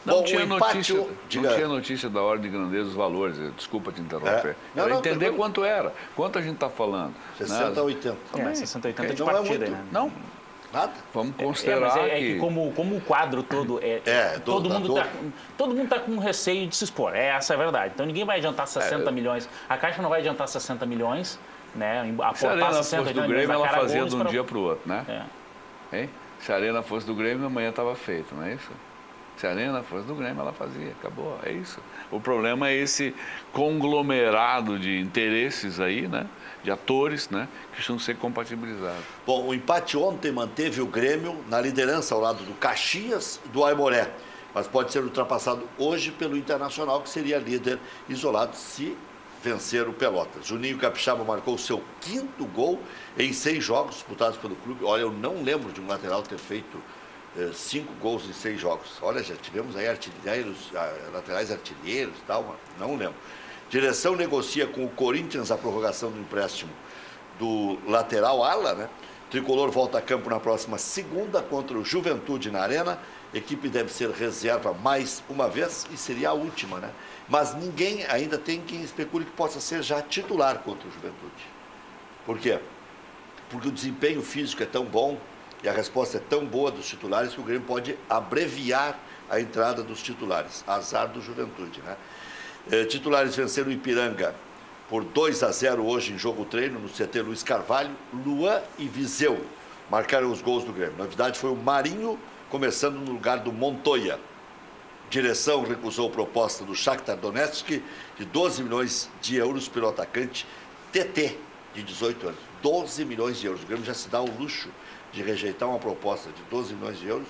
Bom, Não tinha o empate, notícia, diga. não tinha notícia da ordem de grandeza dos valores. Desculpa te interromper. É. Não, Era não, entender tranquilo. quanto era, quanto a gente está falando. 60 a 80. 60, 80 de Não é partida, muito. né? Não, Nada? vamos Mas considerar que como o quadro todo todo mundo dor. está com receio de se expor, essa é a verdade. Então ninguém vai adiantar 60 milhões, a Caixa não vai adiantar 60 milhões, né? se a Arena fosse 60, do 80 Grêmio, milhões na ela cara fazia Gomes de um para- dia para o outro, né? Hein? Se a Arena fosse do Grêmio, amanhã estava feito, não é isso? Se a Arena fosse do Grêmio, ela fazia, acabou, é isso. O problema é esse conglomerado de interesses aí, né? De atores, né? Que precisam ser compatibilizados. Bom, o empate ontem manteve o Grêmio na liderança ao lado do Caxias e do Aimoré, mas pode ser ultrapassado hoje pelo Internacional, que seria líder isolado se vencer o Pelotas. Juninho Capixaba marcou seu 5º gol em 6 jogos disputados pelo clube. Olha, eu não lembro de um lateral ter feito 5 gols em 6 jogos. Olha, já tivemos aí laterais artilheiros e tal, mas não lembro. Direção negocia com o Corinthians a prorrogação do empréstimo do lateral ala, né? Tricolor volta a campo na próxima segunda contra o Juventude na Arena. Equipe deve ser reserva mais uma vez e seria a última, né? Mas ninguém ainda tem quem especule que possa ser já titular contra o Juventude. Por quê? Porque o desempenho físico é tão bom e a resposta é tão boa dos titulares que o Grêmio pode abreviar a entrada dos titulares. Azar do Juventude, né? Titulares venceram o Ipiranga por 2-0 hoje em jogo treino no CT Luiz Carvalho. Luan e Viseu marcaram os gols do Grêmio. A novidade foi o Marinho começando no lugar do Montoya. Direção recusou proposta do Shakhtar Donetsk de 12 milhões de euros pelo atacante TT, de 18 anos. 12 milhões de euros. O Grêmio já se dá o luxo de rejeitar uma proposta de 12 milhões de euros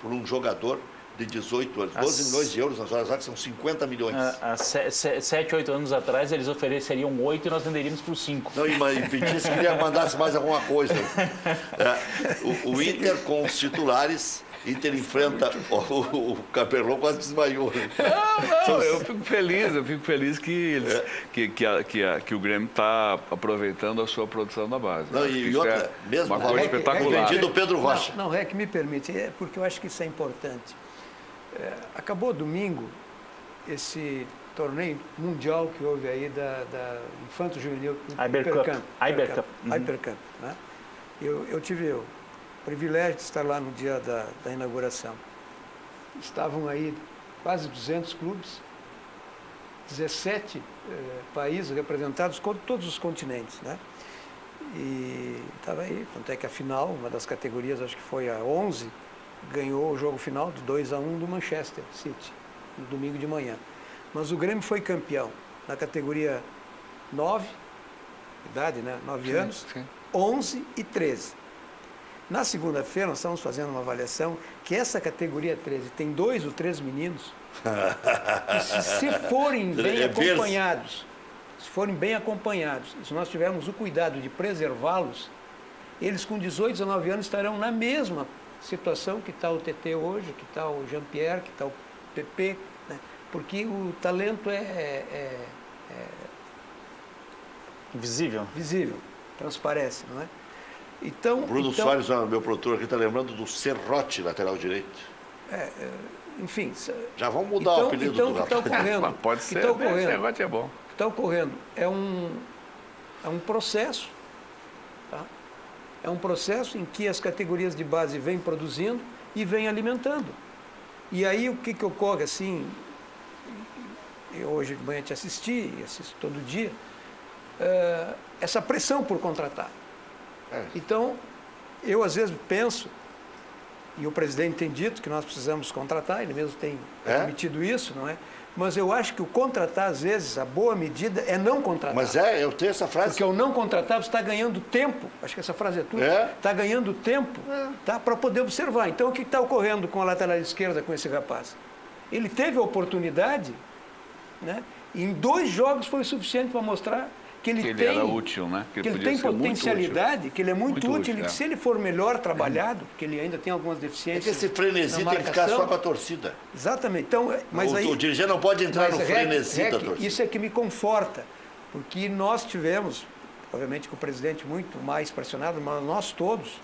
por um jogador de 18 anos. 12 milhões de euros nas horas vagas são 50 milhões. Há 7, 8 anos atrás, eles ofereceriam 8 e nós venderíamos por 5. Não, e pedisse que ele mandasse mais alguma coisa. O Inter com os titulares, Inter enfrenta o Caperlon, quase desmaiou. Não, eu fico feliz que, eles, que o Grêmio está aproveitando a sua produção da base. Não, e outra, mesmo uma coisa espetacular. vendido o Pedro Rocha. Não, que me permite, porque eu acho que isso é importante. Acabou domingo esse torneio mundial que houve aí da Infanto Juvenil Ibercup. Ibercup, né? Eu tive o privilégio de estar lá no dia da inauguração. Estavam aí quase 200 clubes, 17 países representados, todos os continentes, né? E estava aí, tanto é que a final, uma das categorias, acho que foi a 11, ganhou o jogo final de 2-1 do Manchester City, no domingo de manhã. Mas o Grêmio foi campeão na categoria 9, idade, né? 9 anos, sim. 11 e 13. Na segunda-feira, nós estamos fazendo uma avaliação que essa categoria 13 tem 2 ou 3 meninos que se forem bem acompanhados, se nós tivermos o cuidado de preservá-los, eles com 18, 19 anos estarão na mesma situação que está o TT hoje, que está o Jean-Pierre, que está o PP, né? Porque o talento é Visível. visível, transparece, não é? Então, O Bruno Soares, meu produtor aqui, está lembrando do Serrote, lateral direito. enfim... Já vamos mudar o apelido então, do o que está ocorrendo? Mas pode ser, esse negócio é bom. O que está ocorrendo é um processo, tá? É um processo em que as categorias de base vêm produzindo e vêm alimentando. E aí o que ocorre assim, eu hoje de manhã te assisti, e assisto todo dia, essa pressão por contratar. Então, eu às vezes penso, e o presidente tem dito que nós precisamos contratar, ele mesmo tem admitido isso, não é? Mas eu acho que o contratar, às vezes, a boa medida é não contratar. Mas eu tenho essa frase. Porque o não contratar, você está ganhando tempo, acho que essa frase é tua, está ganhando tempo tá, para poder observar. Então, o que está ocorrendo com a lateral esquerda com esse rapaz? Ele teve a oportunidade, né? E em 2 jogos foi suficiente para mostrar que ele era útil, né? Que ele tem potencialidade, que ele é muito útil, e que se ele for melhor trabalhado, porque ele ainda tem algumas deficiências. É que esse frenesi tem que ficar só com a torcida. Exatamente. Então, mas o dirigente não pode entrar no frenesi da torcida. Isso é que me conforta, porque nós tivemos, obviamente com o presidente muito mais pressionado, mas nós todos,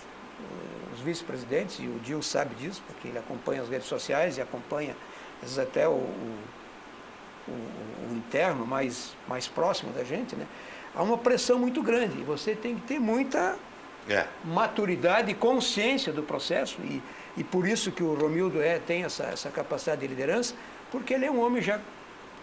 os vice-presidentes, e o Dil sabe disso, porque ele acompanha as redes sociais e acompanha, às vezes até o interno mais próximo da gente, né? Há uma pressão muito grande e você tem que ter muita maturidade e consciência do processo e por isso que o Romildo tem essa capacidade de liderança, porque ele é um homem já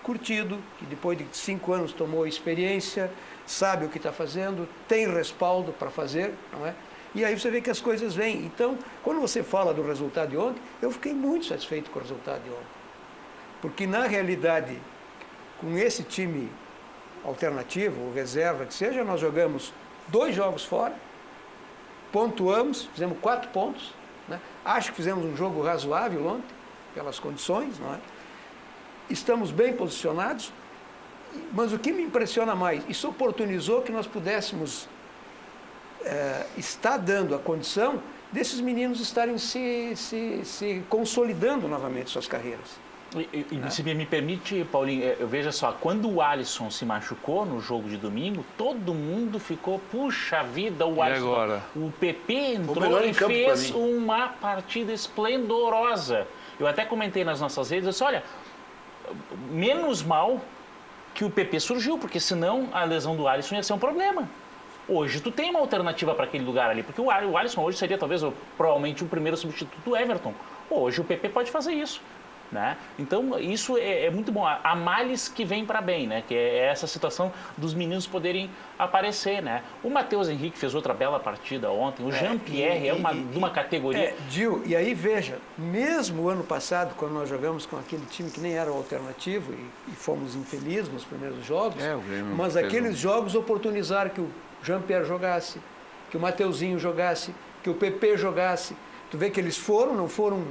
curtido, que depois de 5 anos tomou experiência, sabe o que está fazendo, tem respaldo para fazer, não é? E aí você vê que as coisas vêm. Então, quando você fala do resultado de ontem, eu fiquei muito satisfeito com o resultado de ontem. Porque, na realidade, com esse time alternativo, ou reserva, que seja, nós jogamos 2 jogos fora, pontuamos, fizemos 4 pontos, né? Acho que fizemos um jogo razoável ontem, pelas condições, não é? Estamos bem posicionados, mas o que me impressiona mais, isso oportunizou que nós pudéssemos estar dando a condição desses meninos estarem se consolidando novamente suas carreiras. Se me permite, Paulinho, veja só, quando o Alisson se machucou no jogo de domingo, todo mundo ficou, puxa vida, o Alisson. E agora? O PP entrou e fez uma partida esplendorosa. Eu até comentei nas nossas redes, eu disse, olha, menos mal que o PP surgiu, porque senão a lesão do Alisson ia ser um problema. Hoje tu tem uma alternativa para aquele lugar ali, porque o Alisson hoje seria talvez provavelmente o primeiro substituto do Everton. Hoje o PP pode fazer isso. Né? Então, isso é muito bom. Há males que vêm para bem, né? Que é essa situação dos meninos poderem aparecer. Né? O Matheus Henrique fez outra bela partida ontem. O Jean-Pierre de uma categoria... Gil, e aí veja, mesmo o ano passado, quando nós jogamos com aquele time que nem era o alternativo e fomos infelizes nos primeiros jogos, mas aqueles jogos oportunizaram que o Jean-Pierre jogasse, que o Mateuzinho jogasse, que o PP jogasse. Tu vê que eles não foram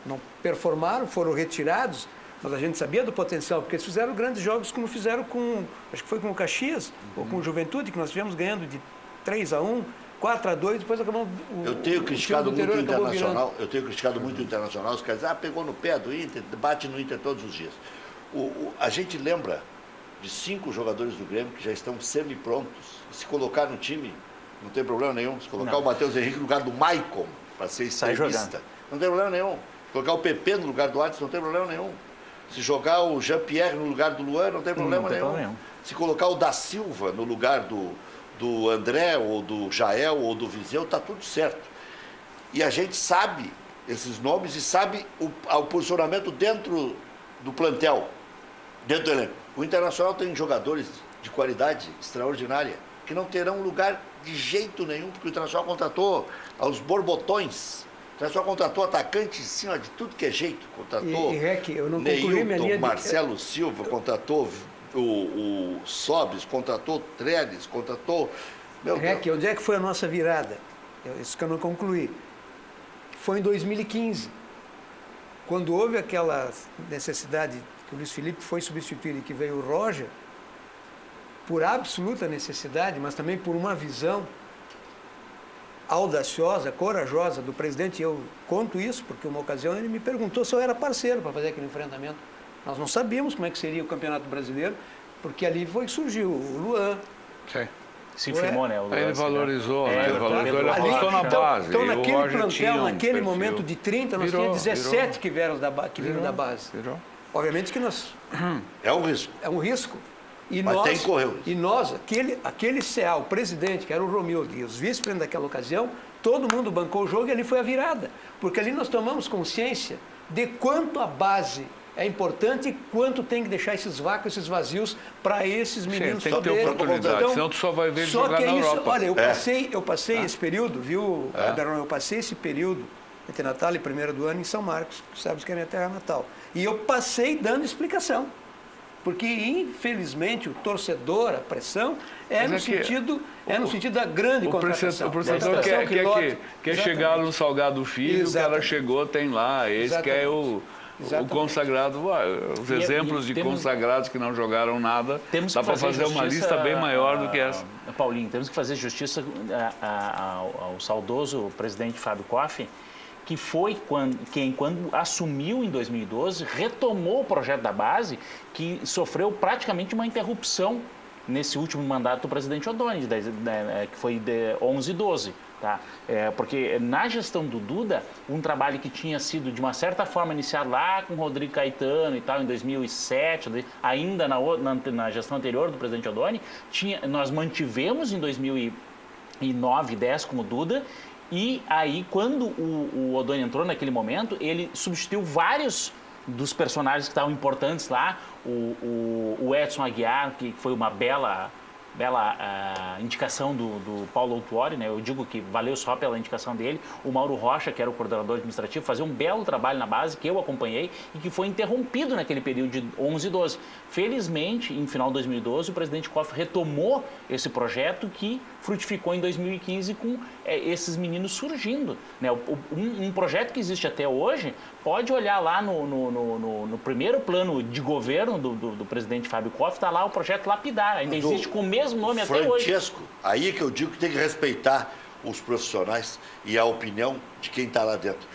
não performaram, foram retirados, mas a gente sabia do potencial, porque eles fizeram grandes jogos como fizeram com, acho que foi com o Caxias, ou com o Juventude, que nós tivemos ganhando de 3-1, 4-2, depois acabamos... Eu tenho criticado muito o Internacional, o Internacional, os caras dizem, pegou no pé do Inter, bate no Inter todos os dias. A gente lembra de 5 jogadores do Grêmio que já estão semi-prontos, se colocar no time, não tem problema nenhum, se colocar o Matheus Henrique no lugar do Maicon, para ser extremista, não tem problema nenhum. Colocar o PP no lugar do Adson, não tem problema nenhum. Se jogar o Jean-Pierre no lugar do Luan, não tem problema nenhum. Se colocar o da Silva no lugar do André, ou do Jael, ou do Viseu, está tudo certo. E a gente sabe esses nomes e sabe o posicionamento dentro do plantel, dentro do elenco. O Internacional tem jogadores de qualidade extraordinária que não terão lugar de jeito nenhum, porque o Internacional contratou aos borbotões. O Internacional contratou atacantes assim, de tudo que é jeito. Contratou eu não concluí minha linha Marcelo Silva, contratou o Sobis, contratou Trellis, contratou... Onde é que foi a nossa virada? Isso que eu não concluí. Foi em 2015, quando houve aquela necessidade que o Luiz Felipe foi substituído e que veio o Roger, por absoluta necessidade, mas também por uma visão audaciosa, corajosa do presidente. E eu conto isso porque uma ocasião ele me perguntou se eu era parceiro para fazer aquele enfrentamento. Nós não sabíamos como é que seria o Campeonato Brasileiro, porque ali foi que surgiu o Luan. Sim. Se firmou, né? Aí ele valorizou, ele apostou na base. Então, naquele plantel, naquele momento de 30, nós tínhamos 17 que vieram da base. Obviamente que nós... É um risco. É um risco. E mas nós, tem que correr o risco. E nós, aquele CA, o presidente, que era o Romildo, e os vice-presidentes daquela ocasião, todo mundo bancou o jogo e ali foi a virada. Porque ali nós tomamos consciência de quanto a base é importante e quanto tem que deixar esses vácuos, esses vazios para esses meninos. Tem que ter oportunidade, então, senão tu só vai ver jogar na Europa. Olha, eu passei esse período, viu, Adarão? Eu passei esse período entre Natal e 1º do ano em São Marcos, que sabes que é a minha terra natal. E eu passei dando explicação. Porque, infelizmente, o torcedor, a pressão, no sentido da grande contratação. O torcedor quer chegar no Salgado Filho, o cara chegou, tem lá, esse que é o consagrado, os exemplos de consagrados que não jogaram nada, dá para fazer uma lista bem maior do que essa. Paulinho, temos que fazer justiça ao saudoso presidente Fábio Koff, que foi quando assumiu em 2012, retomou o projeto da base, que sofreu praticamente uma interrupção nesse último mandato do presidente Odoni, que foi de 11 e 12. Tá? Porque na gestão do Duda, um trabalho que tinha sido, de uma certa forma, iniciado lá com o Rodrigo Caetano e tal, em 2007, ainda na gestão anterior do presidente Odoni, nós mantivemos em 2009 e 2010 com o Duda. E aí, quando o Odoni entrou naquele momento, ele substituiu vários dos personagens que estavam importantes lá. O Edson Aguiar, que foi uma bela indicação do Paulo Autuori, né? Eu digo que valeu só pela indicação dele. O Mauro Rocha, que era o coordenador administrativo, fazia um belo trabalho na base, que eu acompanhei, e que foi interrompido naquele período de 11 e 12. Felizmente, em final de 2012, o presidente Koff retomou esse projeto que frutificou em 2015 com esses meninos surgindo, né? Um projeto que existe até hoje, pode olhar lá no primeiro plano de governo do presidente Fábio Koff, está lá o projeto Lapidar, ainda existe com o mesmo nome até hoje. Francesco, aí que eu digo que tem que respeitar os profissionais e a opinião de quem está lá dentro.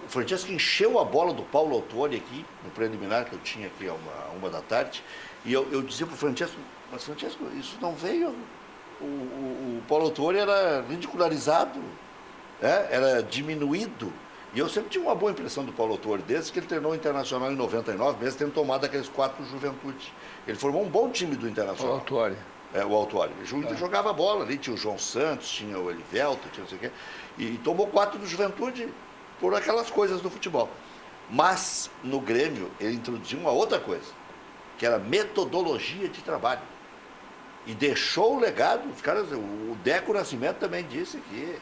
O Francesco encheu a bola do Paulo Autuori aqui, no preliminar que eu tinha aqui a uma da tarde, e eu dizia para o Francesco, mas Francesco, isso não veio... O Paulo Autuori era ridicularizado, era diminuído. E eu sempre tive uma boa impressão do Paulo Autuori, desde que ele treinou o Internacional em 99, mesmo tendo tomado aqueles 4 Juventude. Ele formou um bom time do Internacional. O Autuori. O Autuori. Ele jogava bola ali, tinha o João Santos, tinha o Elivelto, tinha não sei o quê. E tomou 4 do Juventude por aquelas coisas do futebol. Mas, no Grêmio, ele introduziu uma outra coisa, que era metodologia de trabalho. E deixou o legado, os caras, o Deco Nascimento também disse que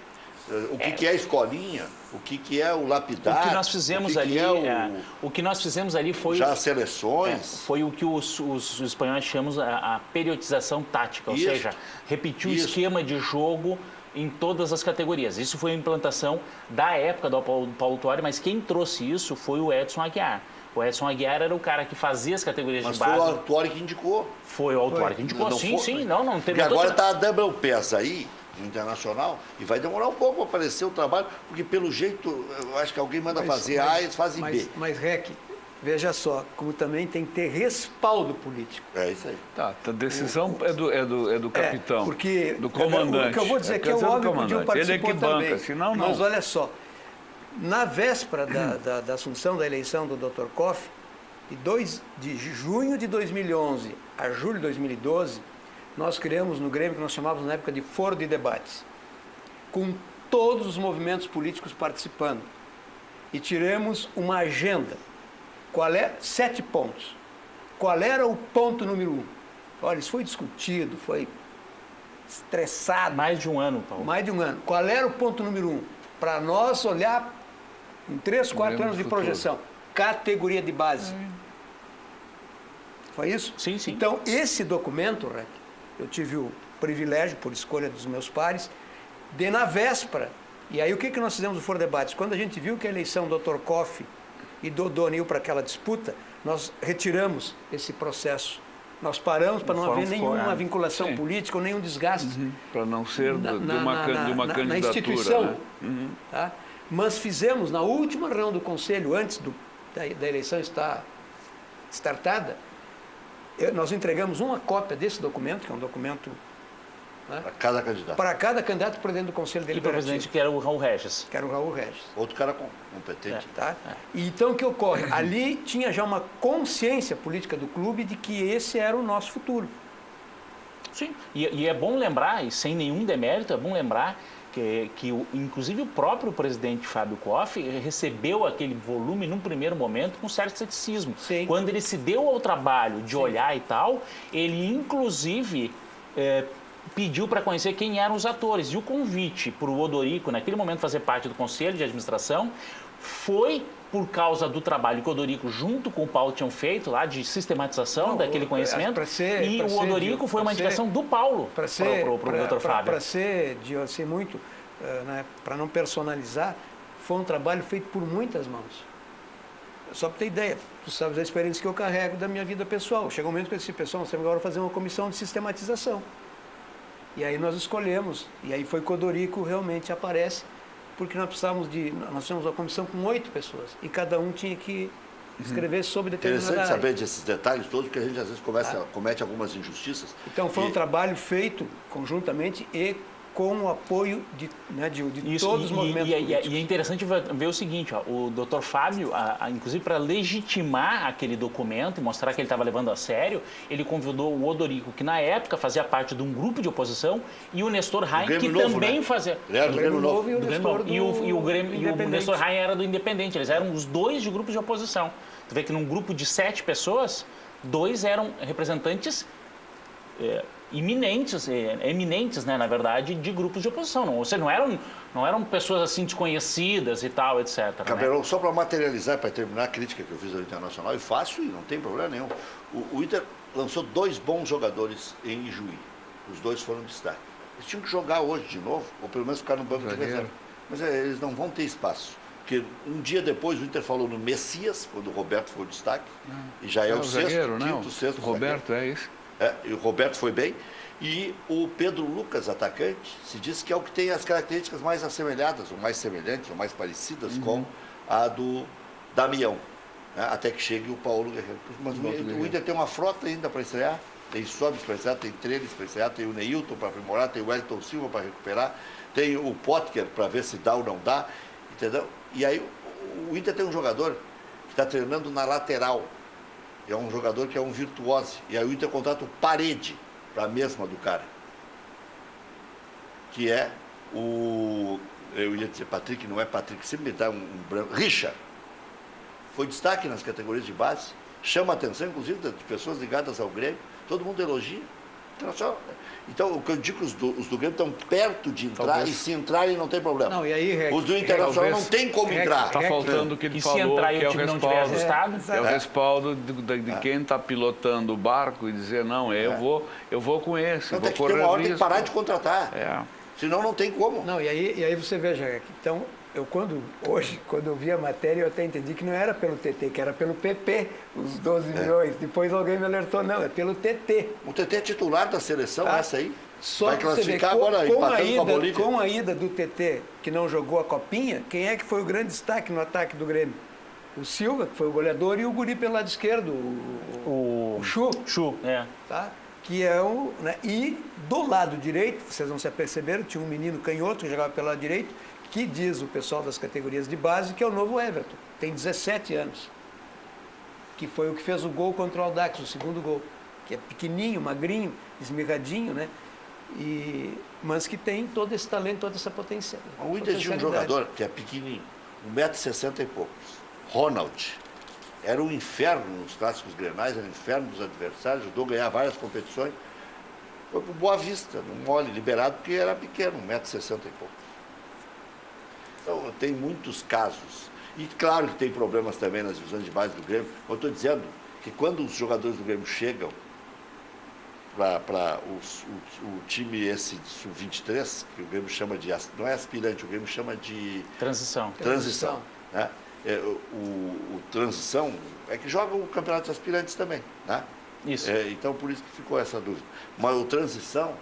o que é a escolinha, o que é o lapidar. O que nós fizemos o que nós fizemos ali foi já as seleções. Foi o que os espanhóis chamam a periodização tática, ou seja, repetir o esquema de jogo em todas as categorias. Isso foi a implantação da época do Paulo Tuori, mas quem trouxe isso foi o Edson Aguiar. O Edson Aguiar era o cara que fazia as categorias Mas de base. foi o Tuori que indicou. Foi o Tuori que indicou, Não sim, foi? sim. Não teve... Porque agora está a double pass aí, no Internacional, e vai demorar um pouco para aparecer o trabalho, porque pelo jeito, eu acho que alguém manda fazer A e eles fazem B. Mas, Rec, veja só, como também tem que ter respaldo político. É isso aí. Tá, a decisão é do capitão, porque do comandante. O que eu vou dizer é que é quer dizer, do óbvio que o Dil comandante. Ele é participou que banca, também. senão não. Mas olha só, na véspera da assunção da eleição do Dr. Koff, de junho de 2011 a julho de 2012, nós criamos no Grêmio, que nós chamávamos na época de Foro de Debates, com todos os movimentos políticos participando. E tiramos uma agenda. 7 pontos. Qual era o ponto número 1? Olha, isso foi discutido, foi estressado. Mais de um ano, Paulo. Mais de um ano. Qual era o ponto número 1? Para nós olhar em 3, 4 anos de projeção. Categoria de base. Foi isso? Sim, sim. Então, esse documento, Rec, eu tive o privilégio, por escolha dos meus pares, de na véspera. E aí o que nós fizemos no Foro Debates? Quando a gente viu que a eleição do Dr. Koff e do Donil para aquela disputa, nós retiramos esse processo. Nós paramos para não haver nenhuma vinculação política ou nenhum desgaste. Para não ser de uma candidatura. Na instituição. Né? Tá? Mas fizemos, na última reunião do Conselho, antes da eleição estar startada, nós entregamos uma cópia desse documento, que é um documento... Né? Para cada candidato. Para cada candidato para dentro do Conselho E para o Deliberativo. presidente, que era o Raul Regis. Que era o Raul Regis. Outro cara competente. Tá? E então o que ocorre? Ali tinha já uma consciência política do clube de que esse era o nosso futuro. Sim, e é bom lembrar, e sem nenhum demérito, é bom lembrar inclusive o próprio presidente Fábio Koff recebeu aquele volume num primeiro momento com certo ceticismo. Sim. Quando ele se deu ao trabalho de olhar e tal, ele inclusive pediu para conhecer quem eram os atores. E o convite para o Odorico, naquele momento, fazer parte do Conselho de Administração, foi por causa do trabalho que o Odorico, junto com o Paulo, tinham feito lá de sistematização daquele conhecimento. E o Odorico foi uma indicação do Paulo para o Dr. Fábio. Para ser muito, né, para não personalizar, foi um trabalho feito por muitas mãos. Só para ter ideia, tu sabes a experiência que eu carrego da minha vida pessoal. Chega um momento que eu disse, pessoal, nós temos agora fazer uma comissão de sistematização. E aí nós escolhemos, e aí foi que o Odorico realmente aparece, porque nós tínhamos uma comissão com 8 pessoas, e cada um tinha que escrever sobre determinada área. Interessante saber desses detalhes todos, porque a gente às vezes comete algumas injustiças. Então foi um trabalho feito conjuntamente e com o apoio de todos os movimentos políticos. E é interessante ver o seguinte, ó, o Dr. Fábio, inclusive para legitimar aquele documento e mostrar que ele estava levando a sério, ele convidou o Odorico, que na época fazia parte de um grupo de oposição, e o Nestor Rain, que novo, também né? fazia... Ele era do Grêmio Novo. E o Nestor E o Nestor Rain era do Independente, eles eram os dois de grupos de oposição. Tu vê que num grupo de 7 pessoas, 2 eram representantes... eminentes, né, na verdade, de grupos de oposição. Ou seja, não eram pessoas assim desconhecidas e tal, etc. Cabelão, né? só para materializar, para terminar a crítica que eu fiz ao Internacional, e fácil, e não tem problema nenhum. O Inter lançou 2 bons jogadores em Ijuí. Os 2 foram destaque. Eles tinham que jogar hoje de novo, ou pelo menos ficar no banco de reserva. Mas eles não vão ter espaço. Porque um dia depois o Inter falou no Messias, quando o Roberto foi o destaque, e já é o sexto, zagueiro, quinto, sexto. O Roberto, zagueiro. é isso. E o Roberto foi bem. E o Pedro Lucas, atacante, se diz que é o que tem as características mais assemelhadas, ou mais semelhantes, ou mais parecidas com a do Damião, né? Até que chegue o Paulo Guerreiro. Mas o Inter tem uma frota ainda para estrear, tem Sobis para estrear, tem Treles para estrear, tem o Neilton para aprimorar, tem o Wellington Silva para recuperar, tem o Potker para ver se dá ou não dá, entendeu? E aí o Inter tem um jogador que está treinando na lateral, é um jogador que é um virtuoso, e aí o Inter contrata o Parede, para a mesma do cara, que é eu ia dizer Patrick, não é Patrick, sempre me dá um branco, Richard, foi destaque nas categorias de base, chama a atenção, inclusive, de pessoas ligadas ao Grêmio, todo mundo elogia. Então, o que eu digo, os do Grêmio estão perto de entrar, e se entrarem não tem problema. Não, e aí, os do Internacional não tem como entrar. Está faltando o que ele E falou, se entrar que e é o o time não tiver respaldo. ajustado? É o respaldo de quem está pilotando o barco e dizer, não, eu vou com esse, Então, vou tem que ter uma correr hora, tem que risco. parar de contratar. Senão não tem como. Não, e aí você veja, então, quando eu vi a matéria, eu até entendi que não era pelo TT, que era pelo PP, os 12 milhões. Depois alguém me alertou, não, é pelo TT. O TT é titular da seleção, Tá? essa aí. Só Vai que você vê, classificar agora, empatando com a Bolívia. com a ida do TT, que não jogou a copinha, quem é que foi o grande destaque no ataque do Grêmio? O Silva, que foi o goleador, e o guri pelo lado esquerdo, o Chu. Chu, é. Tá? Que é o, né? E do lado direito, vocês não se aperceberam, tinha um menino canhoto que jogava pelo lado direito, que diz o pessoal das categorias de base que é o novo Everton, tem 17 anos, que foi o que fez o gol contra o Audax, o segundo gol, que é pequenininho, magrinho, esmirradinho, né? Mas que tem todo esse talento, toda essa potência. O Inter tinha um jogador que é pequenininho, 1,60 m e poucos, Ronald. Era um inferno nos clássicos grenais, era um inferno dos adversários, ajudou a ganhar várias competições. Foi pro Boa Vista, no mole, liberado, porque era pequeno, 1,60 m e poucos. Então, tem muitos casos. E claro que tem problemas também nas divisões de base do Grêmio. Eu estou dizendo que quando os jogadores do Grêmio chegam para o time esse de sub-23, que o Grêmio chama de, não é aspirante, o Grêmio chama de... Transição. Né? O transição é que joga o campeonato de aspirantes também, né? Isso. Então por isso que ficou essa dúvida. Mas o transição,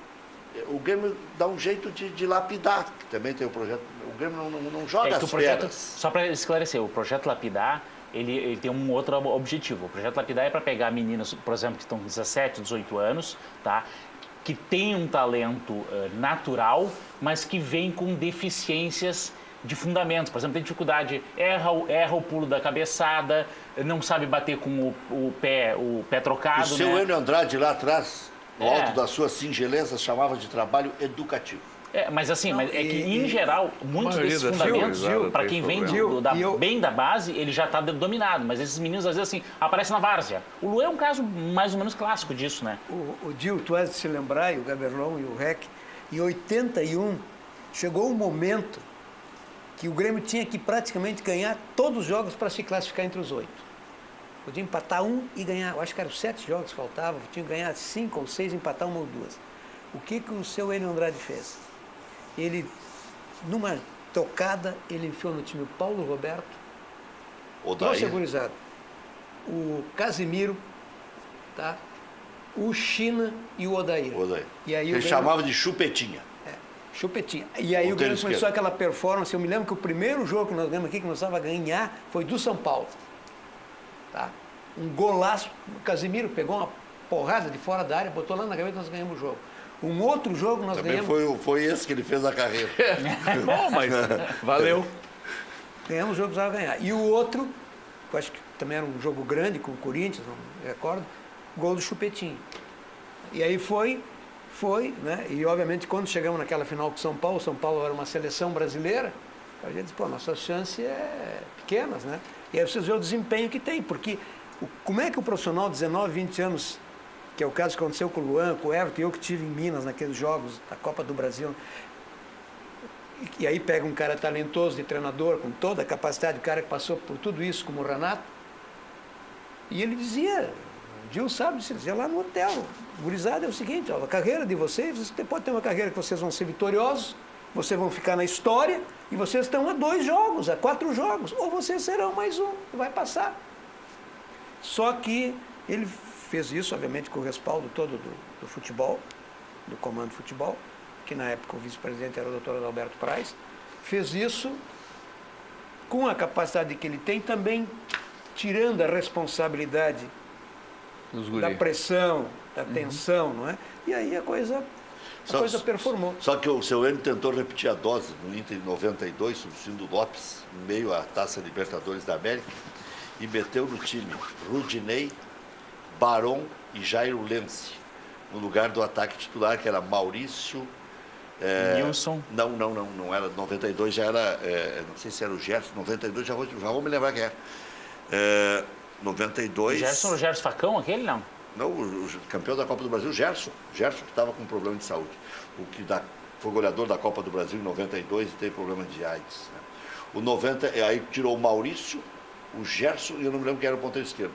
o Grêmio dá um jeito de lapidar, que também tem o projeto. O Grêmio não joga que as o projeto, feras. só para esclarecer, o projeto Lapidar, ele tem um outro objetivo. O projeto Lapidar é para pegar meninas, por exemplo, que estão com 17, 18 anos, tá? Que têm um talento natural, mas que vêm com deficiências de fundamentos. Por exemplo, tem dificuldade, erra o pulo da cabeçada, não sabe bater com o pé trocado. O seu né? Enio Andrade lá atrás, no alto da sua singeleza, chamava de trabalho educativo. Mas assim, mas é que em geral, muitos desses fundamentos, para quem vem bem da base, ele já está dominado. Mas esses meninos, às vezes, assim, aparecem na várzea. O Luan é um caso mais ou menos clássico disso, né? O Dil, tu has de se lembrar, e o Gaberlon e o Rec, em 81, chegou um momento que o Grêmio tinha que praticamente ganhar todos os jogos para se classificar entre os 8. Podia empatar um e ganhar, eu acho que eram 7 jogos que faltavam, tinha que ganhar 5 ou 6, empatar uma ou duas. O que o seu Enio Andrade fez? Ele, numa tocada, ele enfiou no time o Paulo Roberto, trouxe a gurizada, o Casimiro, tá? O China e o Odair. E aí ele chamava de chupetinha. Chupetinha. E aí o Grêmio começou aquela performance. Eu me lembro que o primeiro jogo que nós ganhamos aqui, que nós estávamos a ganhar, foi do São Paulo. Tá? Um golaço. O Casimiro pegou uma porrada de fora da área, botou lá na gaveta e nós ganhamos o jogo. Um outro jogo nós também ganhamos... foi esse que ele fez a carreira. Bom, mas valeu. Ganhamos o jogo que precisava ganhar. E o outro, que eu acho que também era um jogo grande com o Corinthians, não me recordo, gol do Chupetinho. E aí foi, né? E obviamente quando chegamos naquela final com o São Paulo era uma seleção brasileira, a gente disse, pô, nossas chances é pequenas, né? E aí vocês veem o desempenho que tem, porque como é que o profissional de 19, 20 anos, que é o caso que aconteceu com o Luan, com o Everton, eu que tive em Minas naqueles jogos da Copa do Brasil, e aí pega um cara talentoso de treinador, com toda a capacidade, o cara que passou por tudo isso, como o Renato, e ele dizia, o Gil sabe, dizia lá no hotel, gurizada, é o seguinte, ó, a carreira de vocês pode ter uma carreira que vocês vão ser vitoriosos, vocês vão ficar na história, e vocês estão a 2 jogos, a 4 jogos, ou vocês serão mais um, vai passar. Só que ele fez isso, obviamente, com o respaldo todo do futebol, do comando de futebol, que na época o vice-presidente era o doutor Adalberto Praz, fez isso com a capacidade que ele tem, também tirando a responsabilidade da pressão, da tensão, não é? E aí a coisa performou. Só que o seu Enio tentou repetir a dose no Inter em 92, substituindo o Lopes, em meio à Taça Libertadores da América, e meteu no time Rudinei, Barão e Jairo Lense, no lugar do ataque titular, que era Maurício... Nilson? Não era 92, já era, não sei se era o Gerson, 92, já vou me lembrar quem era. 92... O Gerson Facão, aquele não? Não, o campeão da Copa do Brasil, Gerson que estava com problema de saúde. O que foi goleador da Copa do Brasil em 92 e teve problema de AIDS. Né? Aí tirou o Maurício, o Gerson, e eu não me lembro quem era o ponteiro esquerdo.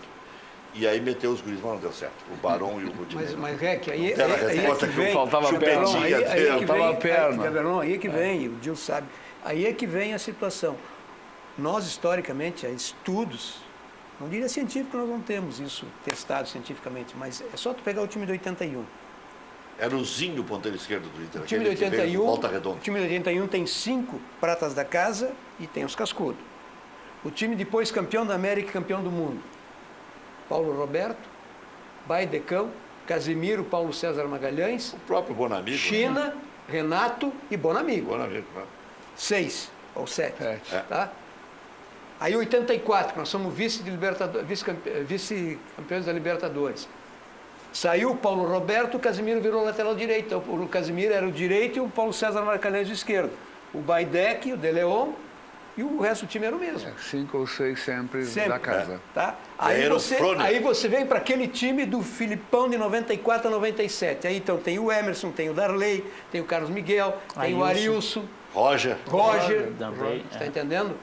E aí meteu os guris, mas não deu certo. O Barão e o Rudinei. Mas Rec, aí Não teve a é resposta que que vem... faltava chupetinha perna. Aí é que faltava vem, perna. aí é que vem, o Gil sabe, aí é que vem a situação. Nós, historicamente, há estudos, não diria científico, nós não temos isso testado cientificamente, mas é só tu pegar o time de 81. Era o Zinho, o ponteiro esquerdo do Inter. O time de aquele que veio do 81, Volta o Redonda. time de 81 tem 5 pratas da casa e tem os cascudos. O time depois campeão da América e campeão do mundo. Paulo Roberto, Baidecão, Casimiro, Paulo César Magalhães, O próprio Bonamigo. China, Renato e Bonamigo. Bonamigo, né? 6 ou 7. É. Tá? Aí 84, nós somos vice-campeões da Libertadores. Saiu o Paulo Roberto, o Casimiro virou lateral direito. Então, o Casimiro era o direito e o Paulo César Magalhães o esquerdo. O Baidec, o De Leon e o resto do time era o mesmo. 5 ou 6 sempre da casa. Tá? Era o Froner. Aí você vem para aquele time do Filipão de 94 a 97. Aí então tem o Emerson, tem o Darley, tem o Carlos Miguel, tem o Arilson, Roger. Roger, Também, está entendendo?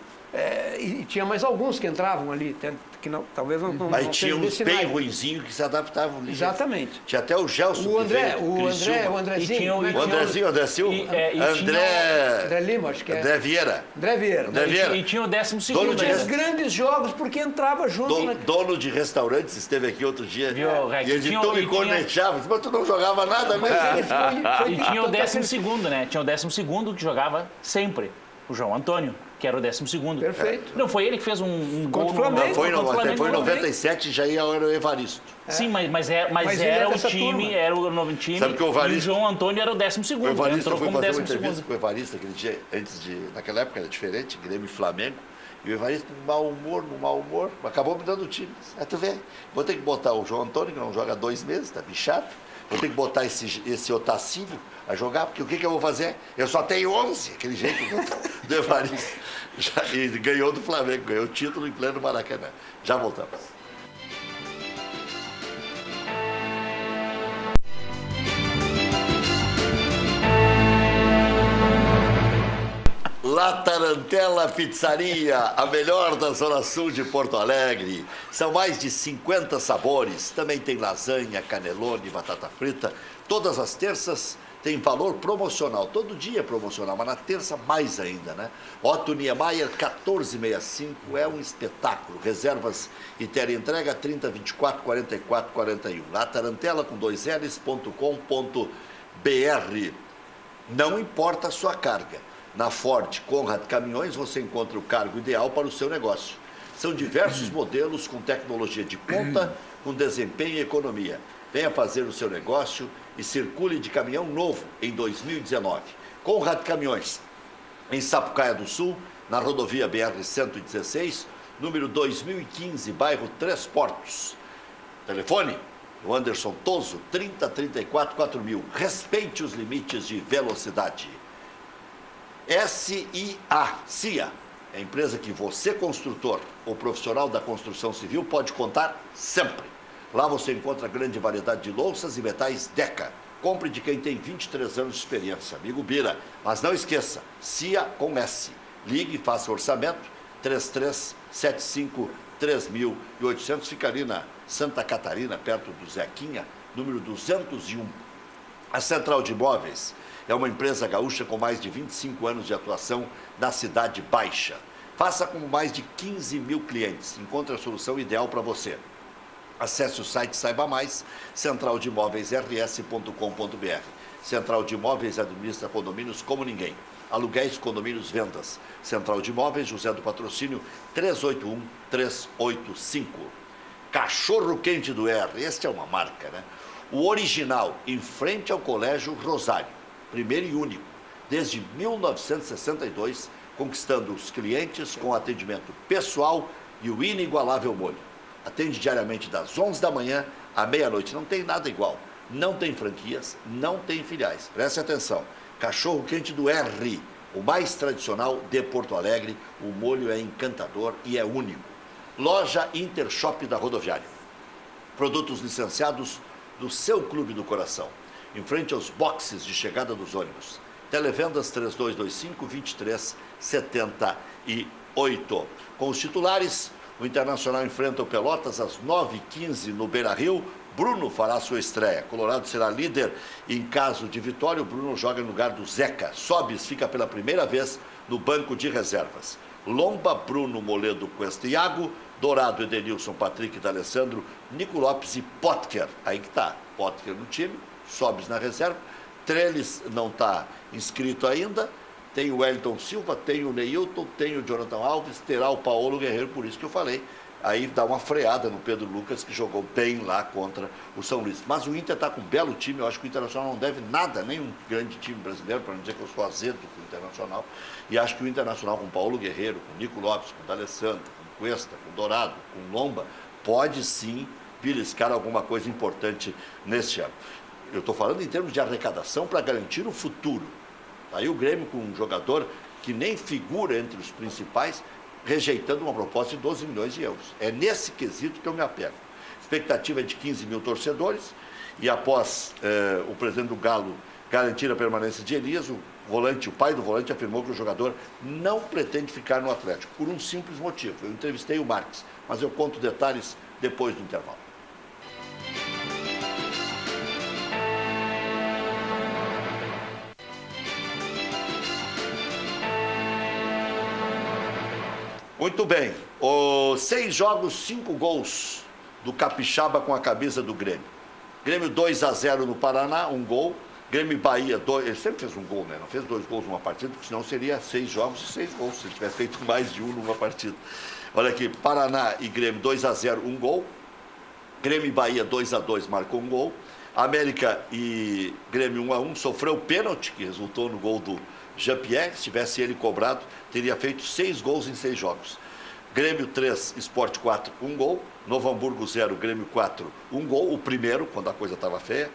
E tinha mais alguns que entravam ali, que não, talvez não Aí não tinha sejam uns desse bem naipe. ruinzinhos que se adaptavam ali. Exatamente. Tinha até o Gelson. O que veio, André, Criciúma. o Andrezinho, E tinha como é que O chama? Andrezinho, André Silva. André Lima, acho que é. André Vieira. André Vieira. André Vieira. E tinha o 12º. Dono de Tinha res- os grandes jogos, porque entrava junto. Dono de restaurantes, esteve aqui outro dia. Viu, Rec? E ele Tinha- me e tinha- cornechava. Disse, mas tu não jogava nada mesmo. E tinha o 12º, né? Tinha o 12º que jogava sempre. O João Antônio, que era o 12º. Perfeito. Não, foi ele que fez um gol Contra o Flamengo. Foi, contra o Flamengo. foi em Flamengo. 97, já ia era o Evaristo. Sim, mas Mas ele era é o dessa time, turma. era o novo time. Sabe que o E o Evaristo- João Antônio era o 12º. O Evaristo Entrou foi como fazer uma 12º. entrevista com o Evaristo aquele dia, naquela época era diferente, Grêmio e Flamengo. E o Evaristo no mau humor, acabou me dando o time. Aí tu vê, vou ter que botar o João Antônio, que não joga há 2 meses, tá bichado. Vou ter que botar esse Otacílio a jogar, porque o que eu vou fazer? Eu só tenho 11, aquele jeito do Evaristo. E ganhou do Flamengo, ganhou o título em pleno Maracanã. Já voltamos. La Tarantella Pizzaria, a melhor da Zona Sul de Porto Alegre. São mais de 50 sabores. Também tem lasanha, canelone, batata frita. Todas as terças tem valor promocional. Todo dia é promocional, mas na terça mais ainda, né? Otto Niemeyer 1465 é um espetáculo. Reservas e entrega 30 24 44 41. La Tarantella com 2 Ls.com.br. Não importa a sua carga. Na Ford Conrad Caminhões você encontra o cargo ideal para o seu negócio. São diversos modelos com tecnologia de ponta, com desempenho e economia. Venha fazer o seu negócio e circule de caminhão novo em 2019. Conrad Caminhões, em Sapucaia do Sul, na rodovia BR-116, número 2015, bairro Três Portos. Telefone, o Anderson Toso, 30 34 4000. Respeite os limites de velocidade. CIA, é a empresa que você, construtor ou profissional da construção civil, pode contar sempre. Lá você encontra grande variedade de louças e metais Deca. Compre de quem tem 23 anos de experiência, amigo Bira. Mas não esqueça, CIA com S. Ligue e faça orçamento, 3375-3800. Fica ali na Santa Catarina, perto do Zequinha, número 201. A Central de Imóveis é uma empresa gaúcha com mais de 25 anos de atuação na Cidade Baixa. Faça com mais de 15 mil clientes. Encontre a solução ideal para você. Acesse o site Saiba Mais, centraldemóveisrs.com.br. Central de Imóveis administra condomínios como ninguém. Aluguéis, condomínios, vendas. Central de Imóveis, José do Patrocínio, 381-385. Cachorro Quente do R, este é uma marca, né? O original, em frente ao Colégio Rosário. Primeiro e único, desde 1962, conquistando os clientes com atendimento pessoal e o inigualável molho. Atende diariamente das 11 da manhã à meia-noite. Não tem nada igual. Não tem franquias, não tem filiais. Preste atenção. Cachorro Quente do R, o mais tradicional de Porto Alegre. O molho é encantador e é único. Loja Intershop da Rodoviária. Produtos licenciados do seu clube do coração. Em frente aos boxes de chegada dos ônibus. Televendas 3225-2378. Com os titulares, O Internacional enfrenta o Pelotas às 9h15 no Beira-Rio. Bruno fará sua estreia. Colorado será líder em caso de vitória. O Bruno joga no lugar do Zeca. Sobis fica pela primeira vez no banco de reservas. Lomba, Bruno, Moledo, Cuesta e Iago. Dourado, Edenilson, Patrick, D'Alessandro, Nico Lopes e Potker. Aí que tá. Potker no time, Sobis na reserva. Trellis não está inscrito ainda. Tem o Wellington Silva, tem o Neilton, tem o Jonathan Alves, terá o Paulo Guerreiro, por isso que eu falei. Aí dá uma freada no Pedro Lucas, que jogou bem lá contra o São Luís. Mas o Inter está com um belo time, eu acho que o Internacional não deve nada, nem um grande time brasileiro, para não dizer que eu sou azedo com o Internacional. E acho que o Internacional com Paulo Guerreiro, com Nico Lopes, com D'Alessandro, com Cuesta, com Dourado, com Lomba, pode sim beliscar alguma coisa importante neste ano. Eu estou falando em termos de arrecadação para garantir o futuro. Aí o Grêmio com um jogador que nem figura entre os principais, rejeitando uma proposta de 12 milhões de euros. É nesse quesito que eu me apego. Expectativa é de 15 mil torcedores e após o presidente do Galo garantir a permanência de Elias, o pai do volante afirmou que o jogador não pretende ficar no Atlético, por um simples motivo. Eu entrevistei o Marques, mas eu conto detalhes depois do intervalo. Muito bem, 6 jogos, 5 gols do Capixaba com a camisa do Grêmio. Grêmio 2-0 no Paraná, 1 gol. Grêmio e Bahia, 2, ele sempre fez um gol, né? Não fez 2 gols numa partida, porque senão seria 6 jogos e 6 gols, se ele tivesse feito mais de um numa partida. Olha aqui, Paraná e Grêmio 2-0, 1 gol. Grêmio e Bahia 2-2, marcou 1 gol. América e Grêmio 1-1, sofreu pênalti, que resultou no gol do Jean-Pierre. Se tivesse ele cobrado, teria feito 6 gols em 6 jogos. Grêmio 3, Sport 4, 1 gol. Novo Hamburgo 0, Grêmio 4, 1 gol. O primeiro, quando a coisa estava feia.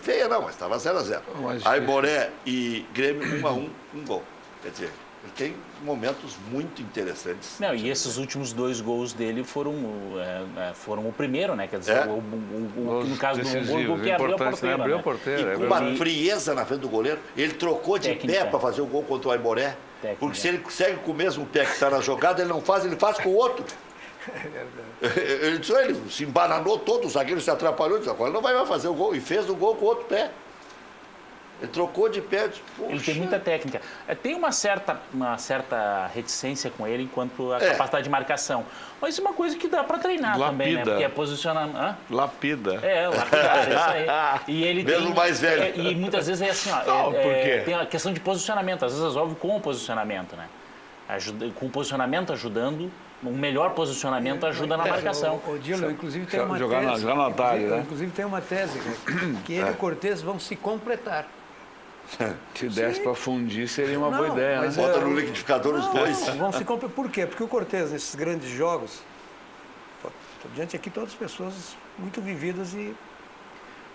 Feia não, mas estava 0-0. Aimoré e Grêmio 1-1, 1 gol. Quer dizer, ele tem momentos muito interessantes. Não, e esses últimos 2 gols dele foram o primeiro, né? Quer dizer, no caso do Hamburgo, que abriu a porteira. Abriu a porteira. E com uma frieza na frente do goleiro, ele trocou de pé para fazer o gol contra o Aimoré. Porque se ele segue com o mesmo pé que está na jogada, ele não faz, ele faz com o outro. Ele se embananou todo, o zagueiro se atrapalhou, disse, agora não vai mais fazer o gol. E fez o gol com o outro pé. Ele trocou de pé. Disse, ele tem muita técnica. Tem uma certa reticência com ele enquanto a capacidade de marcação. Mas é uma coisa que dá para treinar também, né? Porque é posicionamento. Lapida. Lapidar, isso aí. E ele mesmo mais velho. E muitas vezes é assim, Por quê? Tem a questão de posicionamento. Às vezes resolve com o posicionamento, né? Com o posicionamento ajudando, um melhor posicionamento ajuda na marcação. O Dilo, inclusive tem uma jogar tese. no atalho, né? Inclusive tem uma tese, que ele e o Cortez vão se completar. Se desse para fundir, seria uma boa ideia, né? Bota no liquidificador os dois. Vão se completar. Por quê? Porque o Cortez, nesses grandes jogos, estou diante aqui todas pessoas muito vividas e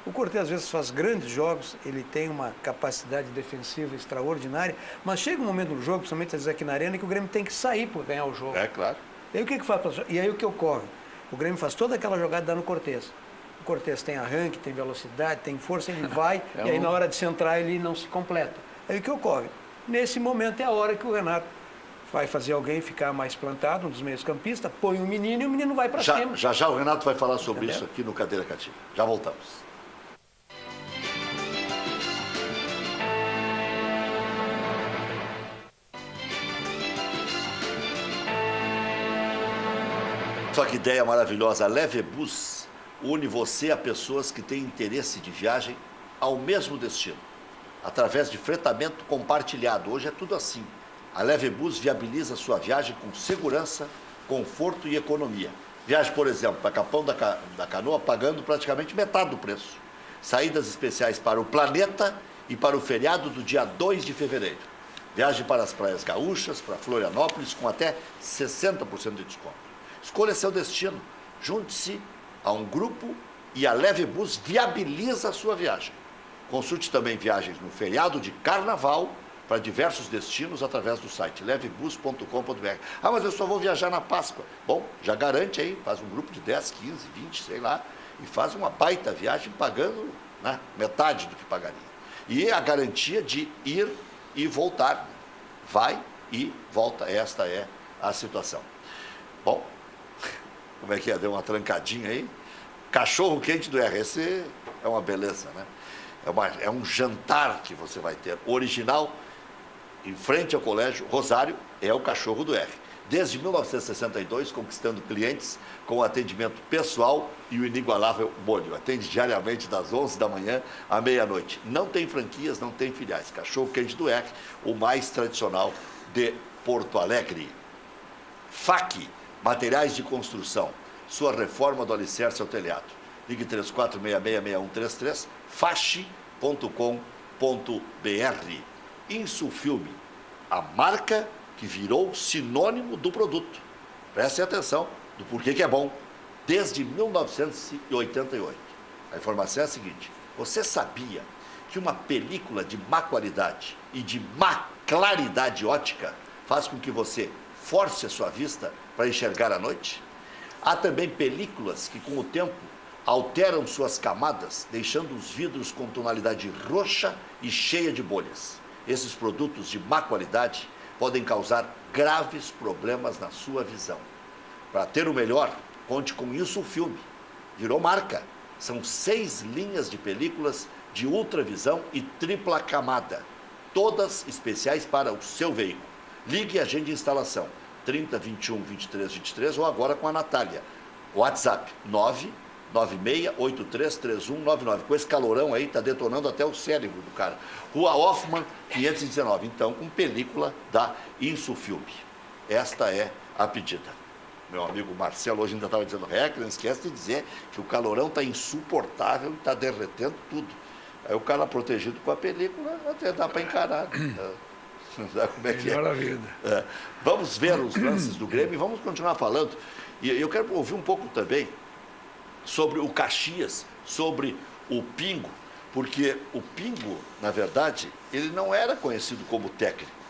o Cortez às vezes faz grandes jogos, ele tem uma capacidade defensiva extraordinária, mas chega um momento no jogo, principalmente aqui na Arena, que o Grêmio tem que sair para ganhar o jogo. É claro. E aí o que faz? E aí o que ocorre? O Grêmio faz toda aquela jogada dando no Cortez. O Cortez tem arranque, tem velocidade, tem força, ele vai, e aí na hora de centrar ele não se completa. Aí o que ocorre? Nesse momento é a hora que o Renato vai fazer alguém ficar mais plantado, um dos meios campistas, põe o menino e o menino vai para cima. Já o Renato vai falar sobre isso aqui no Cadeira Cativa. Já voltamos. Só que ideia maravilhosa, a Levebus une você a pessoas que têm interesse de viagem ao mesmo destino, através de fretamento compartilhado. Hoje é tudo assim. A Levebus viabiliza sua viagem com segurança, conforto e economia. Viaje, por exemplo, para Capão da Canoa pagando praticamente metade do preço. Saídas especiais para o Planeta e para o feriado do dia 2 de fevereiro. Viaje para as praias gaúchas, para Florianópolis, com até 60% de desconto. Escolha seu destino, junte-se a um grupo e a Levebus viabiliza a sua viagem. Consulte também viagens no feriado de Carnaval para diversos destinos através do site levebus.com.br. Ah, mas eu só vou viajar na Páscoa. Bom, já garante aí, faz um grupo de 10, 15, 20, sei lá, e faz uma baita viagem pagando, né, metade do que pagaria. E a garantia de ir e voltar. Vai e volta. Esta é a situação. Bom, Como é que é? Deu uma trancadinha aí. Cachorro quente do RC é uma beleza, né? É um jantar que você vai ter. Original, em frente ao Colégio Rosário, é o Cachorro do R. Desde 1962, conquistando clientes com atendimento pessoal e o inigualável molho. Atende diariamente das 11 da manhã à meia-noite. Não tem franquias, não tem filiais. Cachorro quente do R, o mais tradicional de Porto Alegre. FAC, materiais de construção. Sua reforma do alicerce ao telhado. Ligue 34666133, fache.com.br. Insufilme, a marca que virou sinônimo do produto. Prestem atenção do porquê que é bom. Desde 1988. A informação é a seguinte: você sabia que uma película de má qualidade e de má claridade ótica faz com que você force a sua vista para enxergar à noite? Há também películas que, com o tempo, alteram suas camadas, deixando os vidros com tonalidade roxa e cheia de bolhas. Esses produtos de má qualidade podem causar graves problemas na sua visão. Para ter o melhor, conte com Insufilme. Virou marca. São 6 linhas de películas de ultravisão e tripla camada, todas especiais para o seu veículo. Ligue e agende instalação 30 21 23 23 ou agora com a Natália. WhatsApp 996833199. Com esse calorão aí, tá detonando até o cérebro do cara. Rua Hoffman, 519. Então, com película da Insufilme. Esta é a pedida. Meu amigo Marcelo hoje ainda estava dizendo, não esquece de dizer que o calorão está insuportável e está derretendo tudo. Aí o cara protegido com a película, até dá para encarar. Sabe como é que é? Maravilha. Vamos ver os lances do Grêmio e vamos continuar falando. E eu quero ouvir um pouco também sobre o Caxias, sobre o Pingo, porque o Pingo, na verdade, ele não era conhecido como técnico.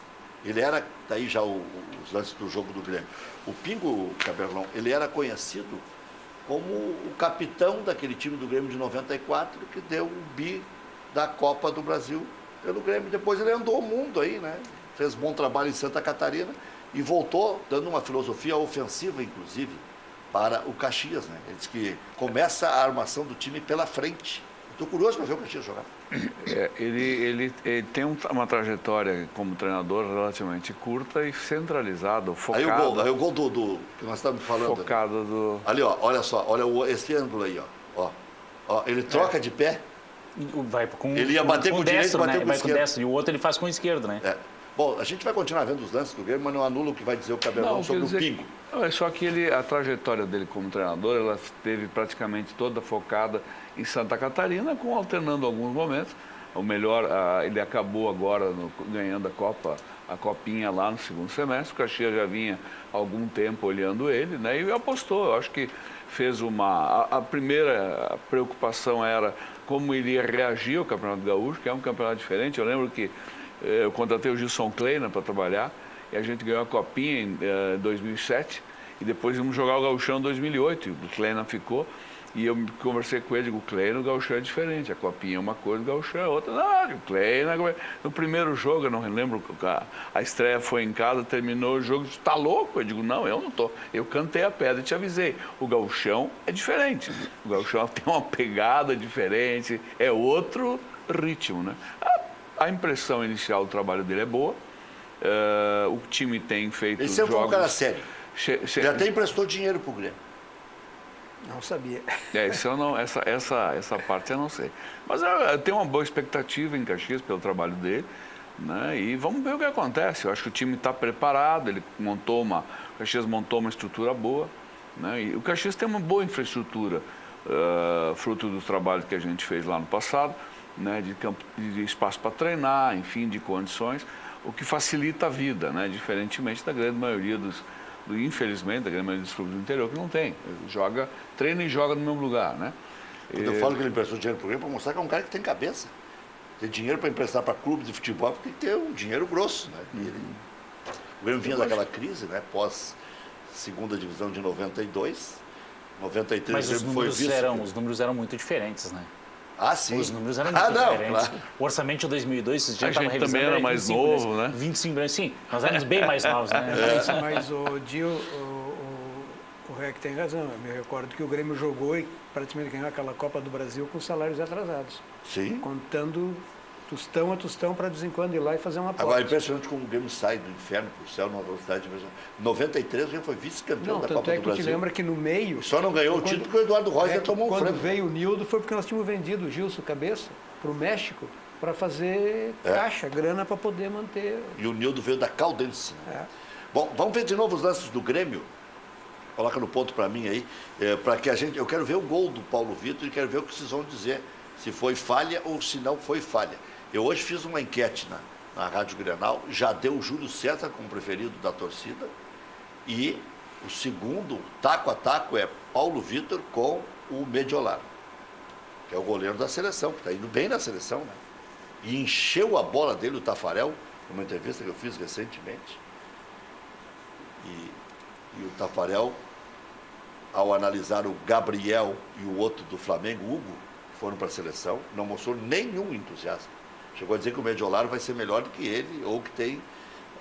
Ele era, daí já os lances do jogo do Grêmio. O Pingo, Caberlão, ele era conhecido como o capitão daquele time do Grêmio de 94, que deu o bi da Copa do Brasil pelo Grêmio. Depois ele andou o mundo aí, né? Fez bom trabalho em Santa Catarina e voltou dando uma filosofia ofensiva, inclusive, para o Caxias, né? Ele diz que começa a armação do time pela frente. Estou curioso para ver o Caxias jogar. Ele tem uma trajetória como treinador relativamente curta e centralizada, focada. Aí o gol do que nós estamos falando. Focada ali. do... Ali, ó, olha só, olha esse ângulo aí, ó. Ele troca de pé. Vai com, ele ia bater com o direito, destro, bater né? com o esquerdo. Destro, e o outro ele faz com o esquerdo, né? Bom, a gente vai continuar vendo os lances do Grêmio, mas não anula o que vai dizer o Cabelão sobre o Pingo. Não, é só que a trajetória dele como treinador, ela esteve praticamente toda focada em Santa Catarina, alternando alguns momentos. O melhor, ele acabou agora ganhando a copinha lá no segundo semestre. O Caxias já vinha há algum tempo olhando ele, né? E apostou. Eu acho que fez a primeira preocupação era como ele ia reagir ao Campeonato Gaúcho, que é um campeonato diferente. Eu lembro que eu contratei o Gilson Kleina para trabalhar e a gente ganhou a copinha em 2007 e depois íamos jogar o Gauchão em 2008. O Kleina ficou. E eu conversei com ele, digo, o Kleina, o Gauchão é diferente, a copinha é uma coisa, o Gauchão é outra. Não, o Kleina, no primeiro jogo, eu não lembro, a estreia foi em casa, terminou o jogo, está louco? Eu digo, não, eu não estou. Eu cantei a pedra e te avisei. O Gauchão é diferente, o Gauchão tem uma pegada diferente, é outro ritmo, né? A impressão inicial do trabalho dele é boa, o time tem feito jogos... Ele sempre foi um cara sério. Ele até emprestou dinheiro para o Grêmio. Não sabia. Isso eu não, essa parte eu não sei. Mas eu tenho uma boa expectativa em Caxias pelo trabalho dele, né? E vamos ver o que acontece. Eu acho que o time está preparado, o Caxias montou uma estrutura boa, né? E o Caxias tem uma boa infraestrutura, fruto do trabalho que a gente fez lá no passado, né? De espaço para treinar, enfim, de condições, o que facilita a vida, né? Diferentemente da grande maioria infelizmente, da grande maioria dos clubes do interior que não tem. Treina e joga no mesmo lugar, né? Quando eu falo que ele emprestou dinheiro para o Grêmio, para mostrar que é um cara que tem cabeça. Tem dinheiro para emprestar para clubes de futebol, tem que ter um dinheiro grosso, né? O Grêmio vinha daquela crise, né? Pós segunda divisão de 92, 93 mas o Grêmio foi os números eram muito diferentes, né? Ah, sim. Os números eram muito diferentes. Claro. O orçamento de 2002, vocês já a estavam gente revisando, também era mais novo, né? 25 milhões, sim. Nós éramos bem mais novos, né? Mas o Dio, o Rec tem razão. Eu me recordo que o Grêmio jogou e praticamente ganhou aquela Copa do Brasil com salários atrasados. Sim. Contando tostão a tostão para de vez em quando ir lá e fazer uma Agora, aposta. impressionante como o Grêmio sai do inferno para o céu numa velocidade impressionante. Em 93, o Grêmio foi vice-campeão Não, da tanto Copa é do que tu te Brasil. lembra que no meio... Só não ganhou o título porque o Eduardo Roger tomou um Quando frango. veio o Nildo foi porque nós tínhamos vendido o Gilson Cabeça para o México para fazer caixa, grana para poder manter... E o Nildo veio da Caldense. É. Bom, vamos ver de novo os lances do Grêmio. Coloca no ponto para mim aí, para que a gente... Eu quero ver o gol do Paulo Vitor e quero ver o que vocês vão dizer, se foi falha ou se não foi falha. Eu hoje fiz uma enquete na Rádio Grenal, já deu o Júlio César como preferido da torcida, e o segundo, taco a taco, é Paulo Vitor com o Mediolar, que é o goleiro da seleção, que está indo bem na seleção, né? E encheu a bola dele, o Tafarel, numa entrevista que eu fiz recentemente. E o Tafarel, ao analisar o Gabriel e o outro do Flamengo, o Hugo, que foram para a seleção, não mostrou nenhum entusiasmo. Chegou a dizer que o Mediolaro vai ser melhor do que ele, ou que tem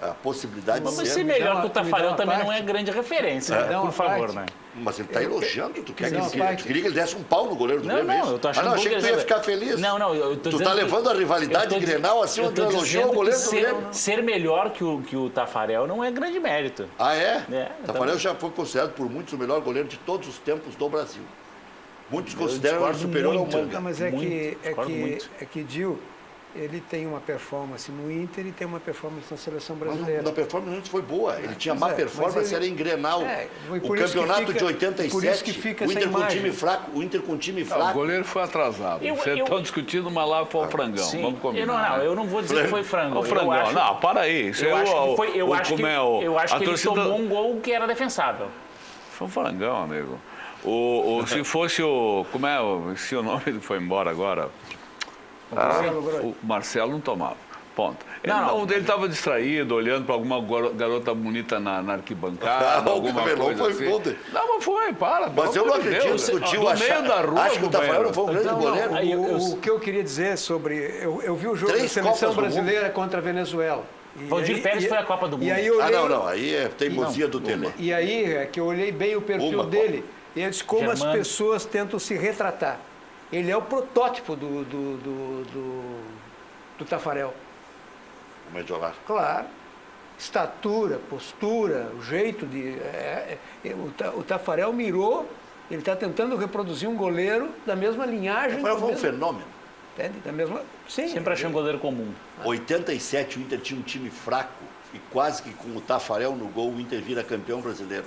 a possibilidade Mas de ser ser. melhor que o Tafarel uma também não parte. é grande referência, Me né? dá uma Por favor, parte. né? Mas ele está elogiando, tu quer me dá uma que parte. tu queria que ele desse um pau no goleiro do Não, Grêmio, é não, isso? eu tô achando não, achei que tu ia ficar feliz. Não, eu tô Tu dizendo tá que- levando a rivalidade eu tô Grenal acima eu do tô elogio dizendo ao que goleiro do ser, Grêmio. ser melhor que o Tafarel não é grande mérito. Ah, é? É, Tafarel então- já foi considerado por muitos o melhor goleiro de todos os tempos do Brasil. Muitos Eu consideram ele discordo superior muito. ao Não, Manga. mas Discordo muito. é que Dil, ele tem uma performance no Inter e tem uma performance na seleção Mas brasileira. a performance antes foi boa. Ele tinha Pois má é, performance, mas ele- era em Grenal. e O por isso que campeonato fica- de 87, por isso que fica o essa Inter com imagem. time fraco, o Inter com time O fraco. goleiro foi atrasado. Vocês estão discutindo, mas lá foi o frangão. Sim. Vamos combinar. Eu não vou dizer que foi frango. O frangão. Eu acho, Não, para aí. Isso eu é acho o- que foi, eu o- acho que, como é o- eu acho a que ele torcida- tomou um gol que era defensável. Foi um frangão, amigo. Se fosse o... Como é o nome que foi embora agora? Marcelo Groy. O Marcelo não tomava. Ponto. Não. Ele estava distraído, olhando para alguma garota bonita na arquibancada, O alguma Cabelão coisa foi assim. bom dele. Não, mas foi, para. Mas eu não acredito que o tio no meio da rua, acho que o Tafarel não foi um grande Não, goleiro. o que eu queria dizer sobre... Eu vi o jogo Três da seleção Copas do brasileira contra a Venezuela. E Valdir aí- Pérez e- foi a Copa do Mundo. E aí eu Ah, olhei, não. Aí é teimosia do Tele. E aí é que eu olhei bem o perfil Uma dele. E eu disse como as Germano. pessoas tentam se retratar. Ele é o protótipo do Tafarel. O Mediolar. Claro. Estatura, postura, o jeito de... o Tafarel mirou, ele está tentando reproduzir um goleiro da mesma linhagem. O Tafarel do foi um mesmo- fenômeno. Entende? Da mesma... Sim. Sempre achei um goleiro comum. 87 o Inter tinha um time fraco e quase que com o Tafarel no gol o Inter vira campeão brasileiro.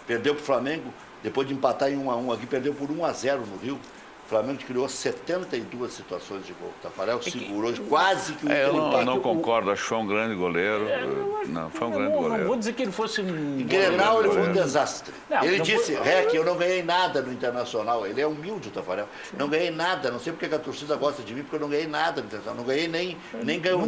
Perdeu para o Flamengo, depois de empatar em 1-1 aqui, perdeu por 1-0 no Rio. O Flamengo criou 72 situações de gol. O Tafarel segurou quase que o Inter Eu empata. não concordo, acho que foi um grande goleiro. Não, foi um grande Não goleiro. vou dizer que ele fosse um... Em Grenal ele foi um goleiro. desastre. Não, Ele não disse, foi- Rec, eu não ganhei nada no Internacional. Ele é humilde, o Tafarel. Não ganhei nada, não sei porque que a torcida gosta de mim, porque eu não ganhei nada no Internacional. Não ganhei nem gauchão.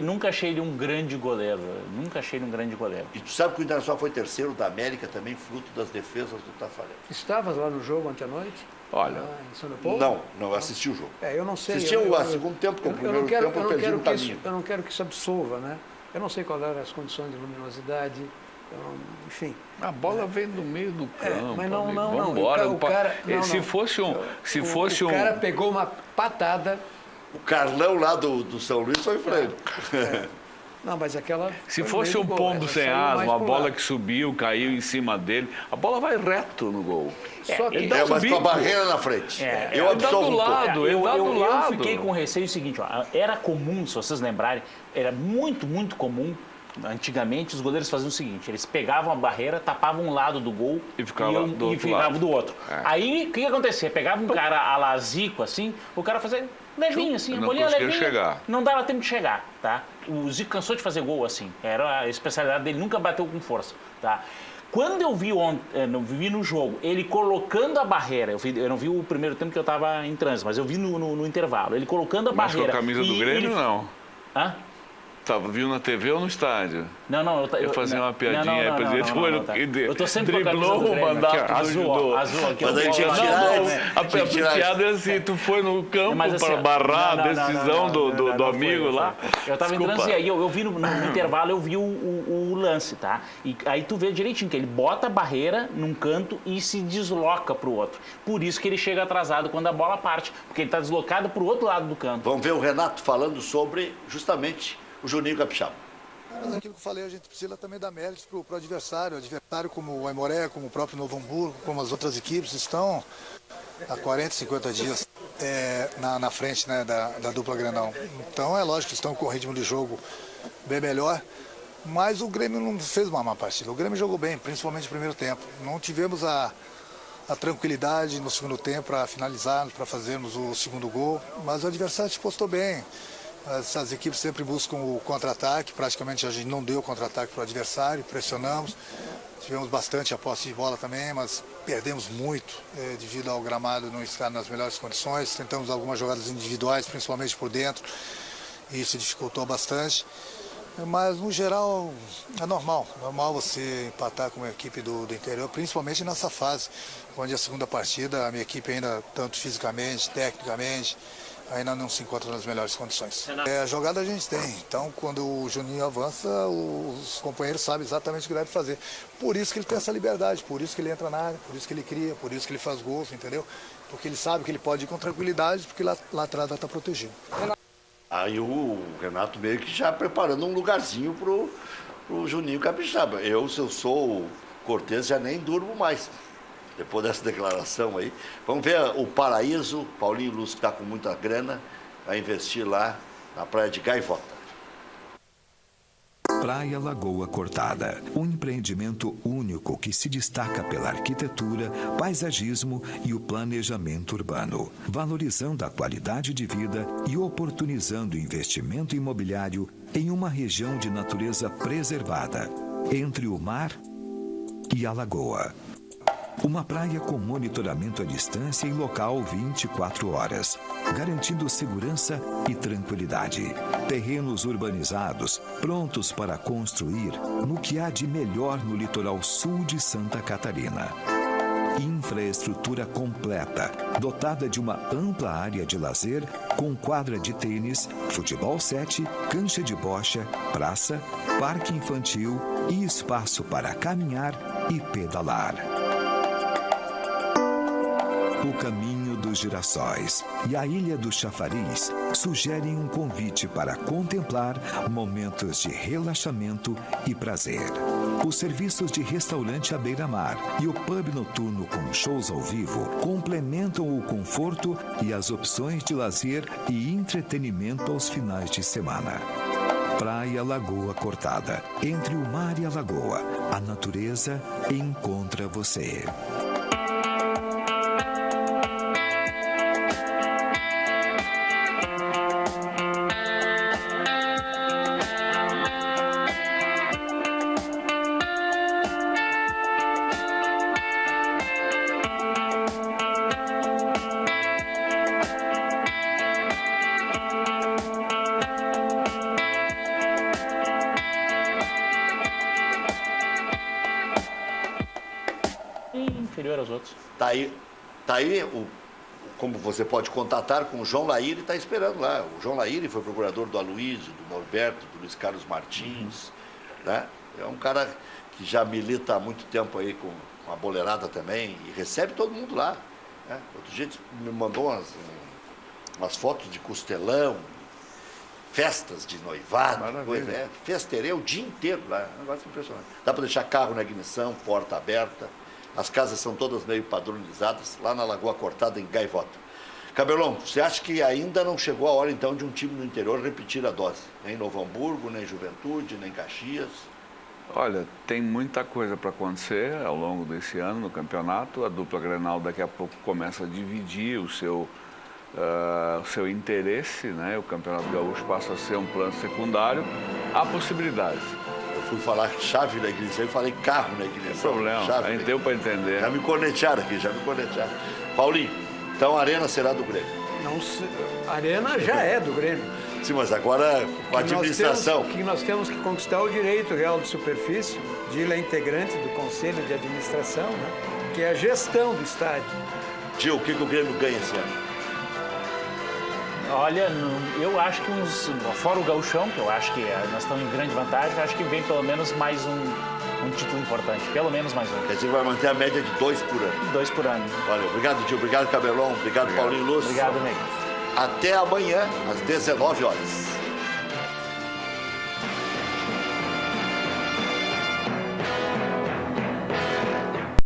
Nunca achei ele um grande goleiro. Nunca achei ele um grande goleiro. E tu sabe que o Internacional foi terceiro da América também, fruto das defesas do Tafarel. Estavas lá no jogo ontem à noite? Olha, Lá em São Leopoldo? Não, eu assisti o jogo. Eu não sei. Assisti o segundo tempo, porque o primeiro tempo eu perdi no caminho. Eu não quero que isso absolva, né? Eu não sei quais eram as condições de luminosidade, enfim. a bola vem do meio do campo. Mas não, amigo. não, Vamos não. embora. O cara, não, Se não. fosse um... O cara pegou uma patada. O Carlão lá do São Luís foi franco. Não, mas aquela... Se foi fosse meio um do gol, pombo essa sem saiu asa, mais uma pro bola lado. que subiu, caiu em cima dele, a bola vai reto no gol. Só que... ele dá É, um mas com a bico. barreira na frente. Eu ele dá absolvo do um pouco. lado. Ele dá do Eu lado. fiquei com receio o seguinte, ó, era comum, se vocês lembrarem, era muito comum, antigamente os goleiros faziam o seguinte, eles pegavam a barreira, tapavam um lado do gol E ficava do outro ficavam lado. do outro. É. Aí, o que acontecia? Pegava um cara a la Zico, assim, o cara fazia levinho, assim, a Não bolinha conseguia levinha. chegar. Não dava tempo de chegar, tá? O Zico cansou de fazer gol, assim, era a especialidade dele, nunca bateu com força, tá? Quando eu vi vi no jogo, ele colocando a barreira, eu não vi o primeiro tempo que eu estava em trânsito, mas eu vi no intervalo, ele colocando a Mas com barreira. a camisa do e Grêmio, ele- não. Hã? Viu na TV ou no estádio? Não, Eu fazia uma piadinha aí, presidente. Eu tô sempre com a camisa driblou do o Grêmio, mandato aqui, ó, do azul, judô. ó, azul aqui. Mas ó, aí tinha que ó, tirar ó, esse. A piada é assim, tu foi no campo Mas assim, para barrar a decisão do amigo lá. Eu tava entrando assim, aí eu vi no intervalo, eu vi o lance, tá? E aí tu vê direitinho que ele bota a barreira num canto e se desloca pro outro. Por isso que ele chega atrasado quando a bola parte, porque ele tá deslocado pro outro lado do campo. Vamos ver o Renato falando sobre, justamente, o Juninho Capixaba. Mas aquilo que eu falei, a gente precisa também dar méritos para o adversário. O adversário como o Aimoré, como o próprio Novo Hamburgo, como as outras equipes, estão há 40, 50 dias na frente, né, da dupla Grenal. Então é lógico que estão com o ritmo de jogo bem melhor, mas o Grêmio não fez uma má partida. O Grêmio jogou bem, principalmente no primeiro tempo. Não tivemos a tranquilidade no segundo tempo para finalizarmos, para fazermos o segundo gol, mas o adversário se postou bem. Essas equipes sempre buscam o contra-ataque, praticamente a gente não deu contra-ataque para o adversário, pressionamos, tivemos bastante a posse de bola também, mas perdemos muito devido ao gramado não estar nas melhores condições, tentamos algumas jogadas individuais, principalmente por dentro, e isso dificultou bastante, mas no geral é normal você empatar com uma equipe do interior, principalmente nessa fase, onde a segunda partida a minha equipe ainda, tanto fisicamente, tecnicamente, ainda não se encontra nas melhores condições. A jogada a gente tem, então quando o Juninho avança, os companheiros sabem exatamente o que deve fazer. Por isso que ele tem essa liberdade, por isso que ele entra na área, por isso que ele cria, por isso que ele faz gols, entendeu? Porque ele sabe que ele pode ir com tranquilidade, porque lá atrás vai estar protegido. Aí o Renato meio que já preparando um lugarzinho pro Juninho Capixaba. Se eu sou o Cortez, já nem durmo mais. Depois dessa declaração aí. Vamos ver o Paraíso, Paulinho Luz, que está com muita grana, vai investir lá na praia de Gaivota. Praia Lagoa Cortada, um empreendimento único que se destaca pela arquitetura, paisagismo e o planejamento urbano, valorizando a qualidade de vida e oportunizando o investimento imobiliário em uma região de natureza preservada, entre o mar e a lagoa. Uma praia com monitoramento à distância e local 24 horas, garantindo segurança e tranquilidade. Terrenos urbanizados, prontos para construir no que há de melhor no litoral sul de Santa Catarina. Infraestrutura completa, dotada de uma ampla área de lazer com quadra de tênis, futebol 7, cancha de bocha, praça, parque infantil e espaço para caminhar e pedalar. O Caminho dos Girassóis e a Ilha do Chafariz sugerem um convite para contemplar momentos de relaxamento e prazer. Os serviços de restaurante à beira-mar e o pub noturno com shows ao vivo complementam o conforto e as opções de lazer e entretenimento aos finais de semana. Praia Lagoa Cortada. Entre o mar e a lagoa, a natureza encontra você. Inferior aos outros. Tá aí como você pode contatar com o João Laíre, está esperando lá. O João Laíre foi procurador do Aloysio, do Norberto, do Luiz Carlos Martins, né? É um cara que já milita há muito tempo aí com a boleirada também e recebe todo mundo lá, né? Outro dia me mandou umas fotos de costelão, festas de noivado, coisa, festerei o dia inteiro lá, é um negócio impressionante. Dá para deixar carro na ignição, porta aberta. As casas são todas meio padronizadas, lá na Lagoa Cortada, em Gaivota. Cabelão, você acha que ainda não chegou a hora, então, de um time no interior repetir a dose? Nem Novo Hamburgo, nem Juventude, nem Caxias? Olha, tem muita coisa para acontecer ao longo desse ano no campeonato. A dupla Grenal daqui a pouco começa a dividir o seu interesse, né? O Campeonato Gaúcho passa a ser um plano secundário. Há possibilidades. Fui falar chave na ignição e falei carro na ignição. Não tem problema, a gente deu para entender. Já me cornetearam aqui, Paulinho, então a Arena será do Grêmio. A Arena já é do Grêmio. Sim, mas agora com a administração. Que nós temos que conquistar o direito real de superfície, Dila é integrante do Conselho de Administração, né? Que é a gestão do estádio. Tio, o que o Grêmio ganha esse ano? Olha, eu acho que fora o gauchão, que eu acho que nós estamos em grande vantagem, eu acho que vem pelo menos mais um título importante, pelo menos mais um. Quer dizer, vai manter a média de 2 por ano. 2 por ano. Valeu. Obrigado, tio. Obrigado, Cabelão. Obrigado, Paulinho Lúcio. Obrigado, Ney. Até amanhã, às 19 horas.